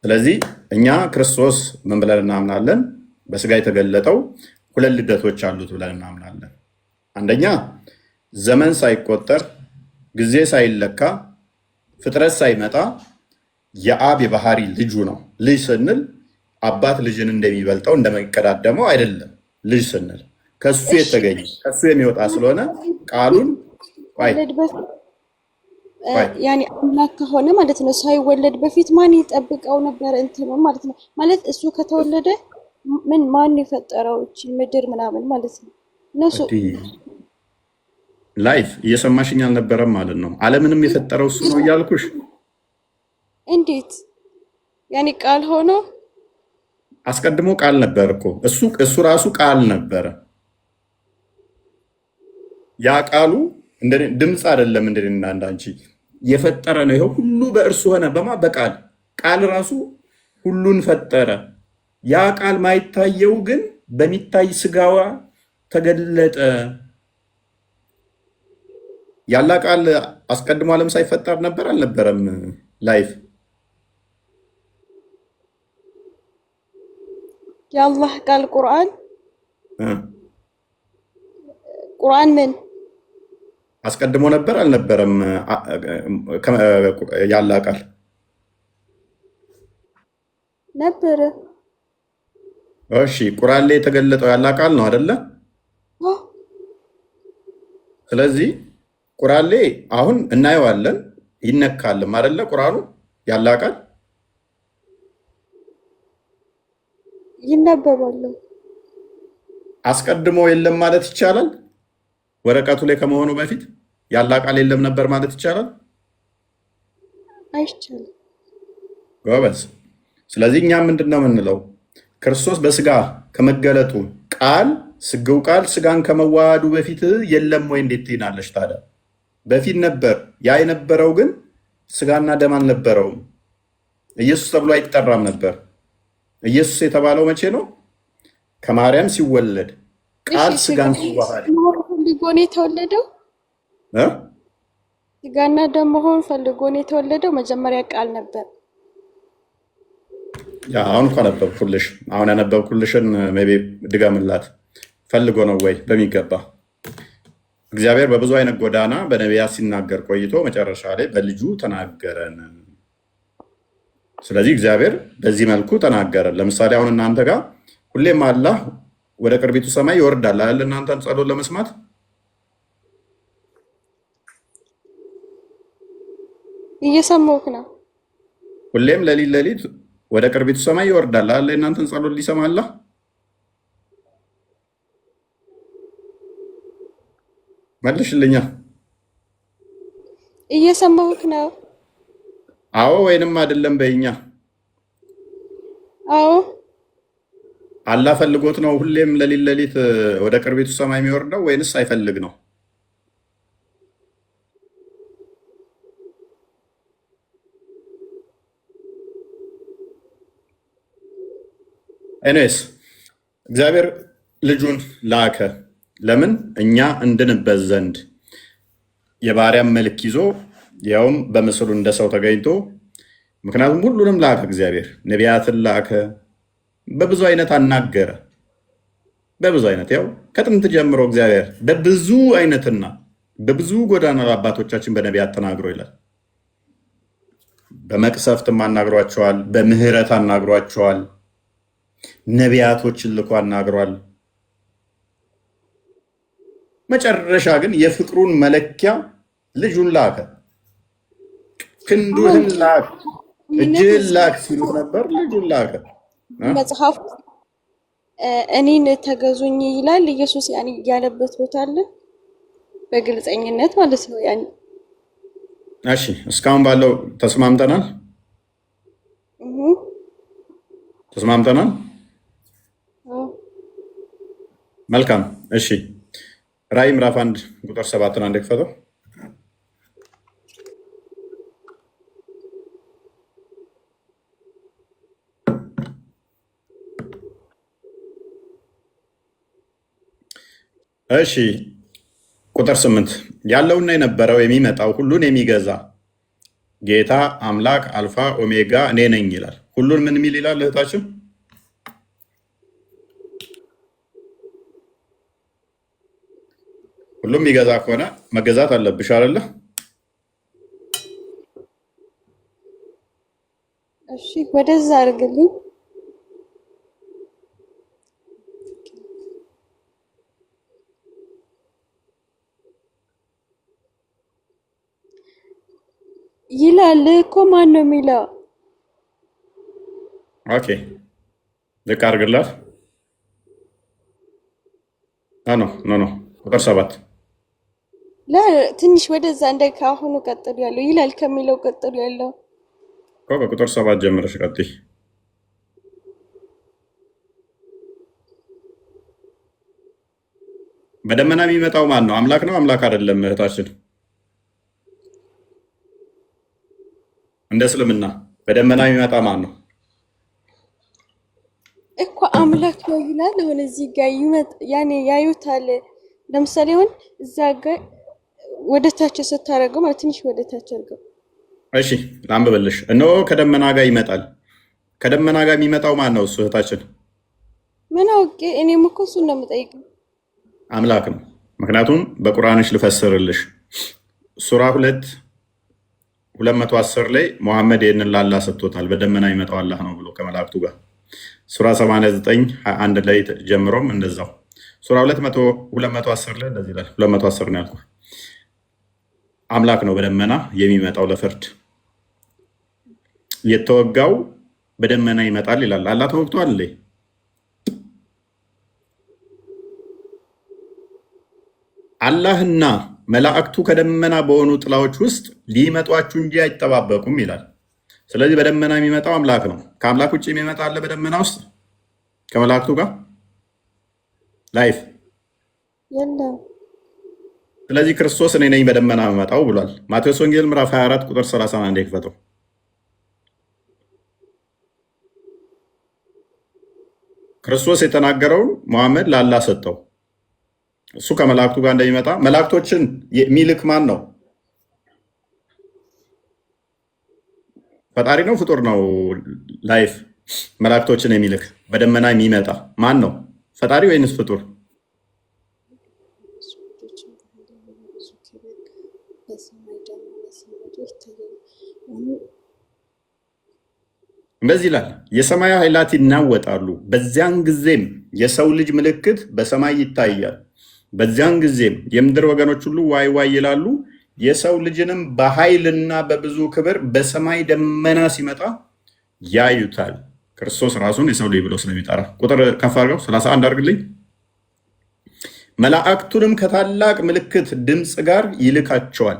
ስለዚህ እኛ ክርስቶስ ምን ብለን እናምናለን? በስጋ የተገለጠው ሁለት ልደቶች አሉት ብለን እናምናለን። አንደኛ ዘመን ሳይቆጠር ጊዜ ሳይለካ ፍጥረት ሳይመጣ የአብ የባህሪ ልጁ ነው። ልጅ ስንል አባት ልጅን እንደሚበልጠው እንደሚቀዳደመው አይደለም። ልጅ ስንል ከሱ የተገኘ ከሱ የሚወጣ ስለሆነ ቃሉን ያኔ አምላክ ከሆነ ማለት ነው ሳይወለድ በፊት ማን ይጠብቀው ነበር? እንትኑ ማለት ነው ማለት እሱ ከተወለደ ማን የፈጠረው እቺ ምድር ምናምን ማለት ነው። እነሱ ላይፍ እየሰማሽኝ አልነበረም ማለት ነው። ዓለምንም የፈጠረው እሱ ነው እያልኩሽ። እንዴት ያኔ ቃል ሆኖ አስቀድሞ ቃል ነበር እኮ እሱ ራሱ ቃል ነበረ። ያ ቃሉ እንደ ድምፅ አይደለም እንደና እንዳንቺ የፈጠረ ነው። ይሄው ሁሉ በእርሱ ሆነ በማ በቃል ቃል ራሱ ሁሉን ፈጠረ። ያ ቃል ማይታየው ግን በሚታይ ስጋዋ ተገለጠ። ያላ ቃል አስቀድሞ ዓለም ሳይፈጠር ነበር አልነበረም? ላይፍ የአላህ ቃል ቁርአን ምን አስቀድሞ ነበር አልነበረም? ያላ ቃል ነበር። እሺ ቁርአን ላይ የተገለጠው ያላ ቃል ነው አይደለ? ስለዚህ ቁርአን ላይ አሁን እናየዋለን፣ ይነካልም አይደለ? ቁርአኑ ያላ ቃል ይነበባል። አስቀድሞ የለም ማለት ይቻላል? ወረቀቱ ላይ ከመሆኑ በፊት ያላ ቃል የለም ነበር ማለት ይቻላል? አይቻልም። ጎበዝ። ስለዚህ እኛ ምንድነው የምንለው? ክርስቶስ በስጋ ከመገለጡ ቃል ስጋው ቃል ስጋን ከመዋሃዱ በፊት የለም ወይ እንዴት ትይናለሽ ታዲያ? በፊት ነበር። ያ የነበረው ግን ስጋና ደም አልነበረውም። ኢየሱስ ተብሎ አይጠራም ነበር። ኢየሱስ የተባለው መቼ ነው? ከማርያም ሲወለድ ቃል ስጋን ሲዋሃድ ፈልጎ ነው የተወለደው። ስጋና ደም መሆን ፈልጎ ነው የተወለደው። መጀመሪያ ቃል ነበር። ያ አሁን እኮ አነበብኩልሽ። አሁን ያነበብኩልሽን ሜይ ቢ ድገምላት። ፈልጎ ነው ወይ? በሚገባ እግዚአብሔር በብዙ አይነት ጎዳና በነቢያት ሲናገር ቆይቶ መጨረሻ ላይ በልጁ ተናገረን። ስለዚህ እግዚአብሔር በዚህ መልኩ ተናገረን። ለምሳሌ አሁን እናንተ ጋር ሁሌም አላህ ወደ ቅርቢቱ ሰማይ ይወርዳል አይደል? እናንተን ጸሎት ለመስማት እየሰማሁህ ነው። ሁሌም ሌሊት ወደ ቅርቢቱ ሰማይ ይወርዳል አይደል? እናንተን ጸሎት ሊሰማ አላህ መልሽልኛ። እየሰማሁህ ነው። አዎ ወይንም አይደለም በይኛ። አዎ አላህ ፈልጎት ነው ሁሌም ሌሊት ወደ ቅርቢቱ ሰማይ የሚወርደው ወይንስ አይፈልግ ነው? ኤኒዌይስ እግዚአብሔር ልጁን ላከ። ለምን? እኛ እንድንበት ዘንድ የባሪያም መልክ ይዞ ያውም በምስሉ እንደ ሰው ተገኝቶ። ምክንያቱም ሁሉንም ላከ እግዚአብሔር። ነቢያትን ላከ፣ በብዙ አይነት አናገረ። በብዙ አይነት ያው ከጥንት ጀምሮ እግዚአብሔር በብዙ አይነትና በብዙ ጎዳና አባቶቻችን በነቢያት ተናግሮ ይላል። በመቅሰፍትም አናግሯቸዋል፣ በምህረት አናግሯቸዋል፣ ነቢያቶችን ልኮ አናግሯል። መጨረሻ ግን የፍቅሩን መለኪያ ልጁን ላከ። ክንዱህን ላክ፣ እጅህን ላክ ሲሉት ነበር። ልጁን ላከ። መጽሐፍ እኔን ተገዙኝ ይላል ኢየሱስ ያለበት ቦታ አለ በግልጸኝነት ማለት ነው። እሺ እስካሁን ባለው ተስማምተናል። ተስማምተናል። መልካም። እሺ ራዕይ ምዕራፍ 1 ቁጥር 7 አንድ ክፈተው። እሺ ቁጥር 8 ያለውና የነበረው የሚመጣው ሁሉን የሚገዛ ጌታ አምላክ አልፋ ኦሜጋ እኔ ነኝ ይላል። ሁሉን ምን የሚል ይላል እህታችን? ሁሉም የሚገዛ ከሆነ መገዛት አለብሽ አይደለ? እሺ ወደዛ አድርግልኝ። ይላል እኮ ማን ነው የሚለው? ኦኬ ልክ አድርግላት። ኖ ቁጥር 7 ትንሽ ወደዛ እንደ ካሁኑ ቀጥሎ ያለው ይላል ከሚለው ቀጥሎ ያለው ከቁጥር 7 ጀምረሽ ቀጥይ። በደመና የሚመጣው ማን ነው? አምላክ ነው? አምላክ አይደለም? እህታችን እንደ እስልምና በደመና የሚመጣ ማን ነው እኮ? አምላክ ነው ይላል። አሁን እዚህ ጋር ያዩታል። ለምሳሌ አሁን እዛ ጋር ወደ ታች ስታረገው ማለት ትንሽ ወደ ታች አድርገው። እሺ ላንብብልሽ። እነሆ ከደመና ጋር ይመጣል። ከደመና ጋር የሚመጣው ማን ነው? እሱ እህታችን ምን አውቄ? እኔም እኮ እሱን ነው የምጠይቀው። አምላክ ነው። ምክንያቱም በቁርአንሽ ልፈስርልሽ ሱራ 2:210 ላይ መሐመድ ይህንን ላላ ሰጥቶታል። በደመና የሚመጣው አላህ ነው ብሎ ከመላእክቱ ጋር። ሱራ 89:1 ላይ ጀምሮም እንደዛው። ሱራ 2:210 ላይ እንደዚህ ይላል። 210 ነው ያልኩህ። አምላክ ነው በደመና የሚመጣው ለፍርድ። የተወጋው በደመና ይመጣል ይላል። አላህ ተወግቷል እንዴ? አላህና መላእክቱ ከደመና በሆኑ ጥላዎች ውስጥ ሊመጧችሁ እንጂ አይጠባበቁም ይላል። ስለዚህ በደመና የሚመጣው አምላክ ነው። ከአምላክ ውጭ የሚመጣ አለ በደመና ውስጥ ከመላእክቱ ጋር ላይፍ የለም። ስለዚህ ክርስቶስ እኔ ነኝ በደመና የምመጣው ብሏል። ማቴዎስ ወንጌል ምዕራፍ 24 ቁጥር 31 ይክፈተው። ክርስቶስ የተናገረውን መሐመድ ለአላህ ሰጠው። እሱ ከመላእክቱ ጋር እንደሚመጣ መላእክቶችን የሚልክ ማን ነው? ፈጣሪ ነው? ፍጡር ነው? ላይፍ መላእክቶችን የሚልክ በደመና የሚመጣ ማን ነው? ፈጣሪ ወይንስ ፍጡር? እንደዚህ ይላል፣ የሰማይ ኃይላት ይናወጣሉ፣ በዚያን ጊዜም የሰው ልጅ ምልክት በሰማይ ይታያል። በዚያን ጊዜም የምድር ወገኖች ሁሉ ዋይ ዋይ ይላሉ። የሰው ልጅንም በኃይልና በብዙ ክብር በሰማይ ደመና ሲመጣ ያዩታል። ክርስቶስ ራሱን የሰው ልጅ ብሎ ስለሚጠራ ቁጥር ከፍ አድርገው 31 አድርግልኝ። መላእክቱንም ከታላቅ ምልክት ድምፅ ጋር ይልካቸዋል፣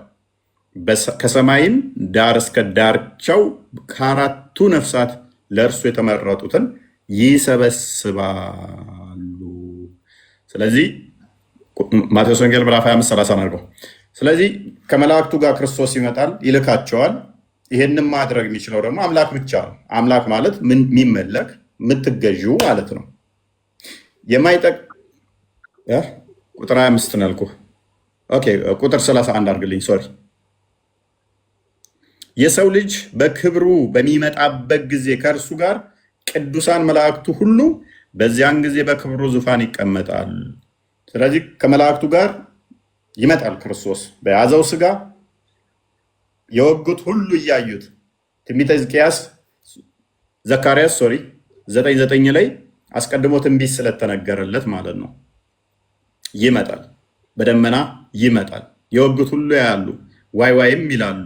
ከሰማይም ዳር እስከ ዳርቻው ከአራቱ ነፍሳት ለእርሱ የተመረጡትን ይሰበስባሉ። ስለዚህ ማቴዎስ ወንጌል ምዕራፍ 25:30 አድርገው። ስለዚህ ከመላእክቱ ጋር ክርስቶስ ይመጣል፣ ይልካቸዋል። ይሄንን ማድረግ የሚችለው ደግሞ አምላክ ብቻ ነው። አምላክ ማለት የሚመለክ የምትገዢው ማለት ነው። ቁጥር 25 ነው ያልኩህ። ኦኬ ቁጥር 31 አድርግልኝ። ሶሪ የሰው ልጅ በክብሩ በሚመጣበት ጊዜ ከእርሱ ጋር ቅዱሳን መላእክቱ ሁሉ በዚያን ጊዜ በክብሩ ዙፋን ይቀመጣል። ስለዚህ ከመላእክቱ ጋር ይመጣል ክርስቶስ በያዘው ስጋ የወጉት ሁሉ እያዩት ትንቢተ ሕዝቅያስ ዘካርያስ 9:9 ላይ አስቀድሞ ትንቢት ስለተነገረለት ማለት ነው። ይመጣል፣ በደመና ይመጣል። የወጉት ሁሉ ያያሉ፣ ዋይ ዋይም ይላሉ።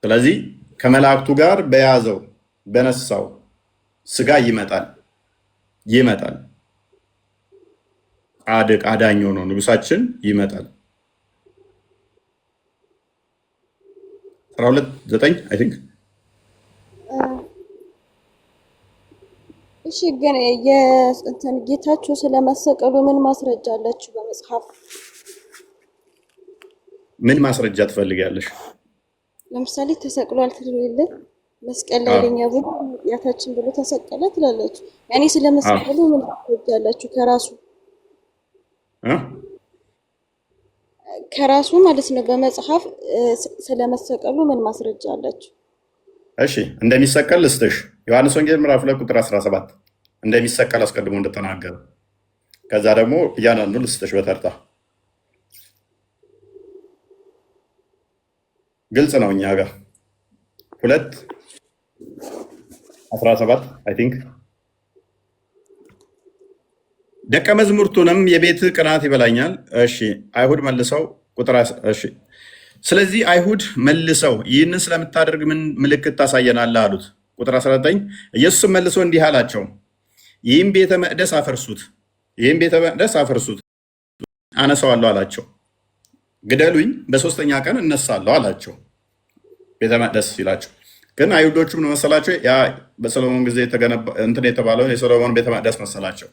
ስለዚህ ከመላእክቱ ጋር በያዘው በነሳው ስጋ ይመጣል። ጻድቅ አዳኝ ሆኖ ንጉሳችን ይመጣል። 12:9 አይ ቲንክ። እሺ ግን ጌታችሁ ስለመሰቀሉ ምን ማስረጃ አላችሁ በመጽሐፍ? ምን ማስረጃ ትፈልጊያለሽ? ለምሳሌ ተሰቅሏል ትልል መስቀል ላይ ለኛ ብሎ ያታችን ብሎ ተሰቀለ ትላለች። ያኔ ስለመስቀሉ ምን ማስረጃ አላችሁ? ከራሱ ማለት ነው በመጽሐፍ ስለመሰቀሉ ምን ማስረጃ አላችሁ? እሺ እንደሚሰቀል ልስጥሽ። ዮሐንስ ወንጌል ምዕራፍ 2 ቁጥር 17 እንደሚሰቀል አስቀድሞ እንደተናገረ፣ ከዛ ደግሞ እያንዳንዱ ልስጥሽ በተርታ ግልጽ ነው። እኛ ጋር 2:17 አይ ቲንክ ደቀ መዝሙርቱንም የቤት ቅናት ይበላኛል። እሺ አይሁድ መልሰው እሺ ስለዚህ አይሁድ መልሰው ይህንን ስለምታደርግ ምን ምልክት ታሳየናለህ አሉት። ቁጥር 19 ኢየሱስም መልሶ እንዲህ አላቸው፣ ይህም ቤተ መቅደስ አፈርሱት አነሳዋለሁ አላቸው። ግደሉኝ በሶስተኛ ቀን እነሳለሁ አላቸው። ቤተ መቅደስ ሲላቸው ግን አይሁዶቹ ምን መሰላቸው? ያ በሰሎሞን ጊዜ የተባለውን የሰሎሞን ቤተ መቅደስ መሰላቸው።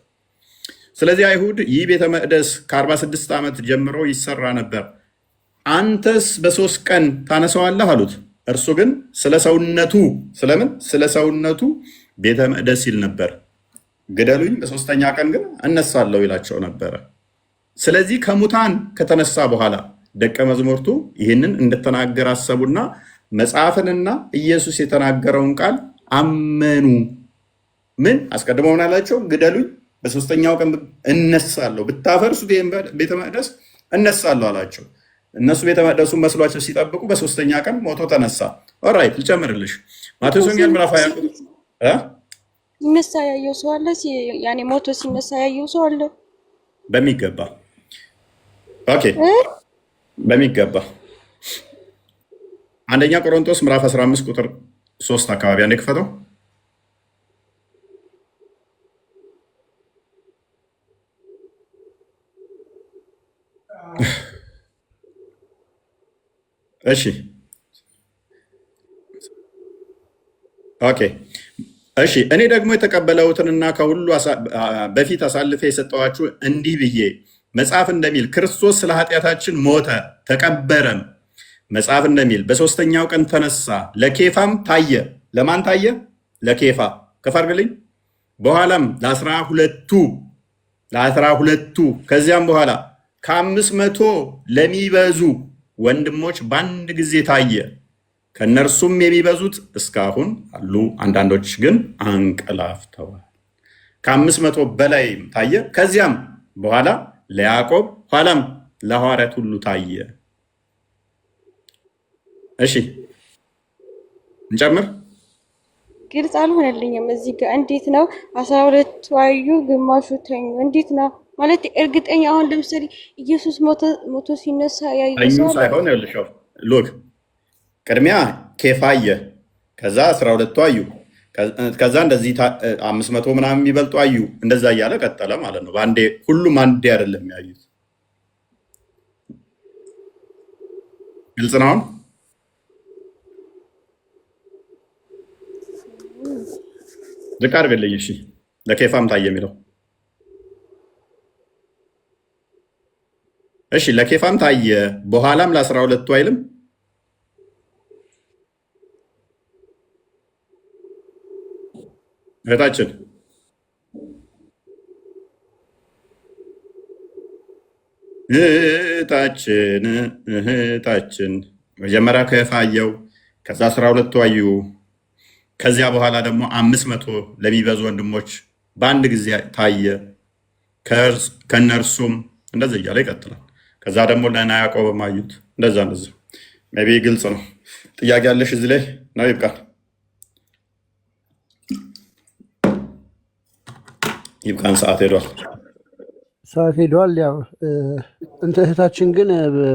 ስለዚህ አይሁድ ይህ ቤተ መቅደስ ከ46 ዓመት ጀምሮ ይሰራ ነበር፣ አንተስ በ3 ቀን ታነሳዋለህ አሉት። እርሱ ግን ስለ ሰውነቱ ቤተ መቅደስ ሲል ነበር። ግደሉኝ በሶስተኛ ቀን ግን እነሳለሁ ይላቸው ነበረ። ስለዚህ ከሙታን ከተነሳ በኋላ ደቀ መዝሙርቱ ይህንን እንደተናገረ አሰቡና መጽሐፍንና ኢየሱስ የተናገረውን ቃል አመኑ። ምን አስቀድሞ ምን አላቸው? ግደሉኝ በሶስተኛው ቀን እነሳለሁ፣ ብታፈርሱት ይህን ቤተ መቅደስ እነሳለሁ አላቸው። እነሱ ቤተ መቅደሱን መስሏቸው ሲጠብቁ በሶስተኛ ቀን ሞቶ ተነሳ። ኦራይት ልጨምርልሽ። ማቴዎስ ወንጌል ምዕራፍ 20 ሲነሳ ያየው ሰው አለ? ያኔ ሞቶ ሲነሳ ያየው ሰው አለ? በሚገባ ኦኬ፣ በሚገባ አንደኛ ቆሮንቶስ ምዕራፍ 15 ቁጥር 3 አካባቢ አንዴ ክፈተው። እሺ ኦኬ እሺ እኔ ደግሞ የተቀበለውትንና ከሁሉ በፊት አሳልፌ የሰጠኋችሁ እንዲህ ብዬ መጽሐፍ እንደሚል ክርስቶስ ስለ ኃጢአታችን ሞተ ተቀበረም፣ መጽሐፍ እንደሚል በሶስተኛው ቀን ተነሳ፣ ለኬፋም ታየ። ለማን ታየ? ለኬፋ ከፈርግልኝ በኋላም ለ12ቱ ከዚያም በኋላ ከ500 ለሚበዙ ወንድሞች በአንድ ጊዜ ታየ። ከእነርሱም የሚበዙት እስካሁን አሉ፣ አንዳንዶች ግን አንቀላፍተዋል። ከ500 በላይም ታየ። ከዚያም በኋላ ለያዕቆብ ኋላም ለሐዋርያት ሁሉ ታየ። እሺ እንጨምር። ግልጽ አልሆነልኝም እዚህ ጋር እንዴት ነው 12 አዩ ግማሹ ተኙ? እንዴት ነው ማለት እርግጠኛ? አሁን ለምሳሌ ኢየሱስ ሞቶ ሲነሳ ያየው ሳይሆን ይልሻው ሎክ ቅድሚያ ኬፋ አየ፣ ከዛ 12ቱ አዩ፣ ከዛ እንደዚህ 500 ምናምን የሚበልጡ አዩ። እንደዛ እያለ ቀጠለ ማለት ነው። በአንዴ ሁሉም አንዴ አይደለም ያዩት። ግልጽ ነው። ዝቅ አድርግልኝ። እሺ ለኬፋም ታየ የሚለው እሺ፣ ለኬፋም ታየ በኋላም ለ12ቱ አይልም? እህታችን መጀመሪያ ኬፋ አየው፣ ከዛ 12ቱ አዩ፣ ከዚያ በኋላ ደግሞ 500 ለሚበዙ ወንድሞች በአንድ ጊዜ ታየ። ከእነርሱም እንደዚህ እያለ ይቀጥላል። ከዛ ደግሞ ለና ያዕቆብም አዩት። እንደዛ ሜይ ቢ ግልጽ ነው። ጥያቄ ያለሽ እዚህ ላይ ነው? ይብቃል ይብቃን፣ ሰዓት ሄዷል። ሰዓት ሄዷል። ያው እህታችን ግን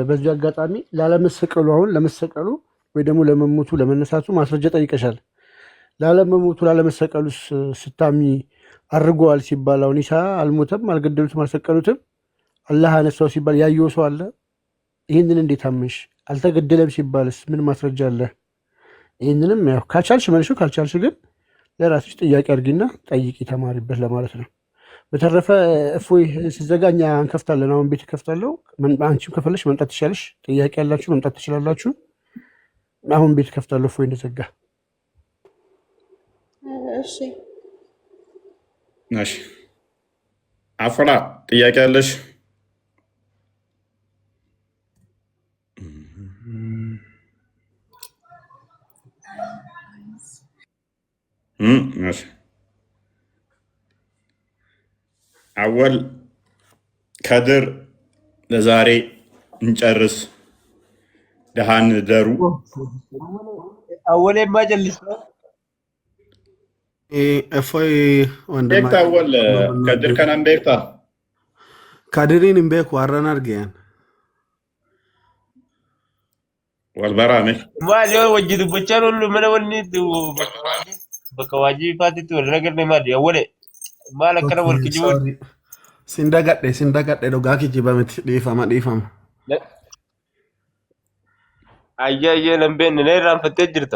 በዚህ አጋጣሚ ላለመሰቀሉ አሁን ለመሰቀሉ ወይ ደግሞ ለመሞቱ ለመነሳቱ ማስረጃ ጠይቀሻል። ላለመሞቱ ላለመሰቀሉስ ስታሚ አድርገዋል ሲባል አሁን ኢሳ አልሞተም፣ አልገደሉትም፣ አልሰቀሉትም አላህ አነሳው ሲባል ያየው ሰው አለ? ይህንን እንዴት አመንሽ? አልተገደለም ሲባልስ ምን ማስረጃ አለ? ይህንንም ያው ካልቻልሽ መልሹ፣ ካልቻልሽ ግን ለራስሽ ጥያቄ አድርጊና ጠይቂ፣ ተማሪበት ለማለት ነው። በተረፈ እፎይ ሲዘጋ እኛ እንከፍታለን። አሁን ቤት እከፍታለሁ። አንቺም ከፈለሽ መምጣት ትችላለሽ። ጥያቄ ያላችሁ መምጣት ትችላላችሁ። አሁን ቤት እከፍታለሁ እፎይ እንደዘጋ። እሺ እሺ። አፈራ ጥያቄ ያለሽ? እሺ። አወል ከድር ለዛሬ እንጨርስ። ደሃን ደሩ አወል የማጀልስ እፎይ ወንድማ ቤክታ አወል ከድር ከናም ቤክታ ካድሪን እምቤኩ አረን አርገያን ወልበራሜ ማሊ ወጅድ ብቻ ሁሉ ምን ወኒ በከዋጂ ፋቲቱ ነገር ነው ማሊ አወል ማለከረ ወልክ ጅቡ ሲንደጋዴ ዶጋ ኪጂባምት ዲፋማ አያየ ለምቤን ነራን ፈቴ ጅርታ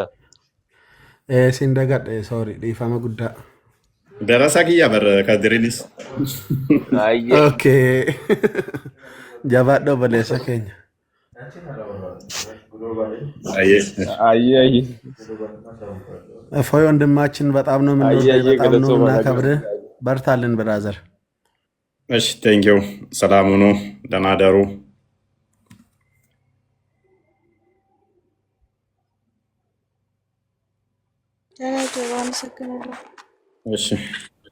ሲንደጋዴ ሶሪ ዲፋማ ጉዳ ደረሳ ኪያ በር ከድሪኒስ ኦኬ ጀባዶ በለሰ ከኛ አየ እፎይ ወንድማችን በጣም ነው የምንወደው፣ በጣም ነው የምናከብርህ። በርታልን ብራዘር። እሺ ቴንኪው። ሰላም ሁኑ፣ ደህና ደሩ። እሺ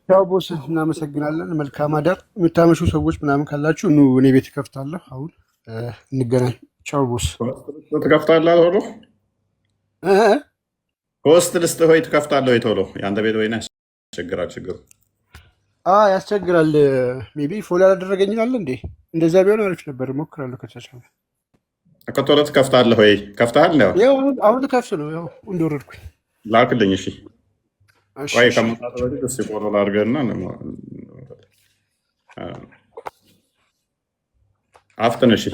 ቻው ቦስ፣ እናመሰግናለን። መልካም አዳር። የምታመሹ ሰዎች ምናምን ካላችሁ ኑ፣ እኔ ቤት እከፍታለሁ። አሁን እንገናኝ። ቻው ቦስ። ትከፍታለህ ቶሎ? ሆስት ልስጥ ሆይ ትከፍታለህ ወይ ቶሎ? የአንተ ቤት ወይ ያስቸግራል። ችግሩ ያስቸግራል። ሜይ ቢ ፎሎ ያላደረገኝ አለ እንዴ? እንደዛ ቢሆን አሪፍ ነበር። እሞክራለሁ ከተቻለ። ቶሎ ትከፍታለህ ወይ? ከፍተሃል? ያው አሁን ልከፍት ነው። ያው እንደወረድኩኝ ላክልኝ። እሺ ቆይ ከመጣሁ በፊት እስኪ ፎሎ ላድርገህና አፍጥን። እሺ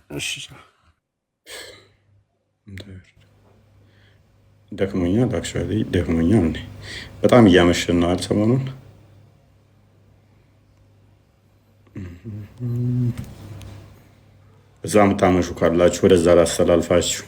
እሺ። ደክሞኛል፣ አክቹዋሊ ደክሞኛል። በጣም እያመሸን ነው ሰሞኑን። እዛ የምታመሹ ካላችሁ ወደዛ ላስተላልፋችሁ።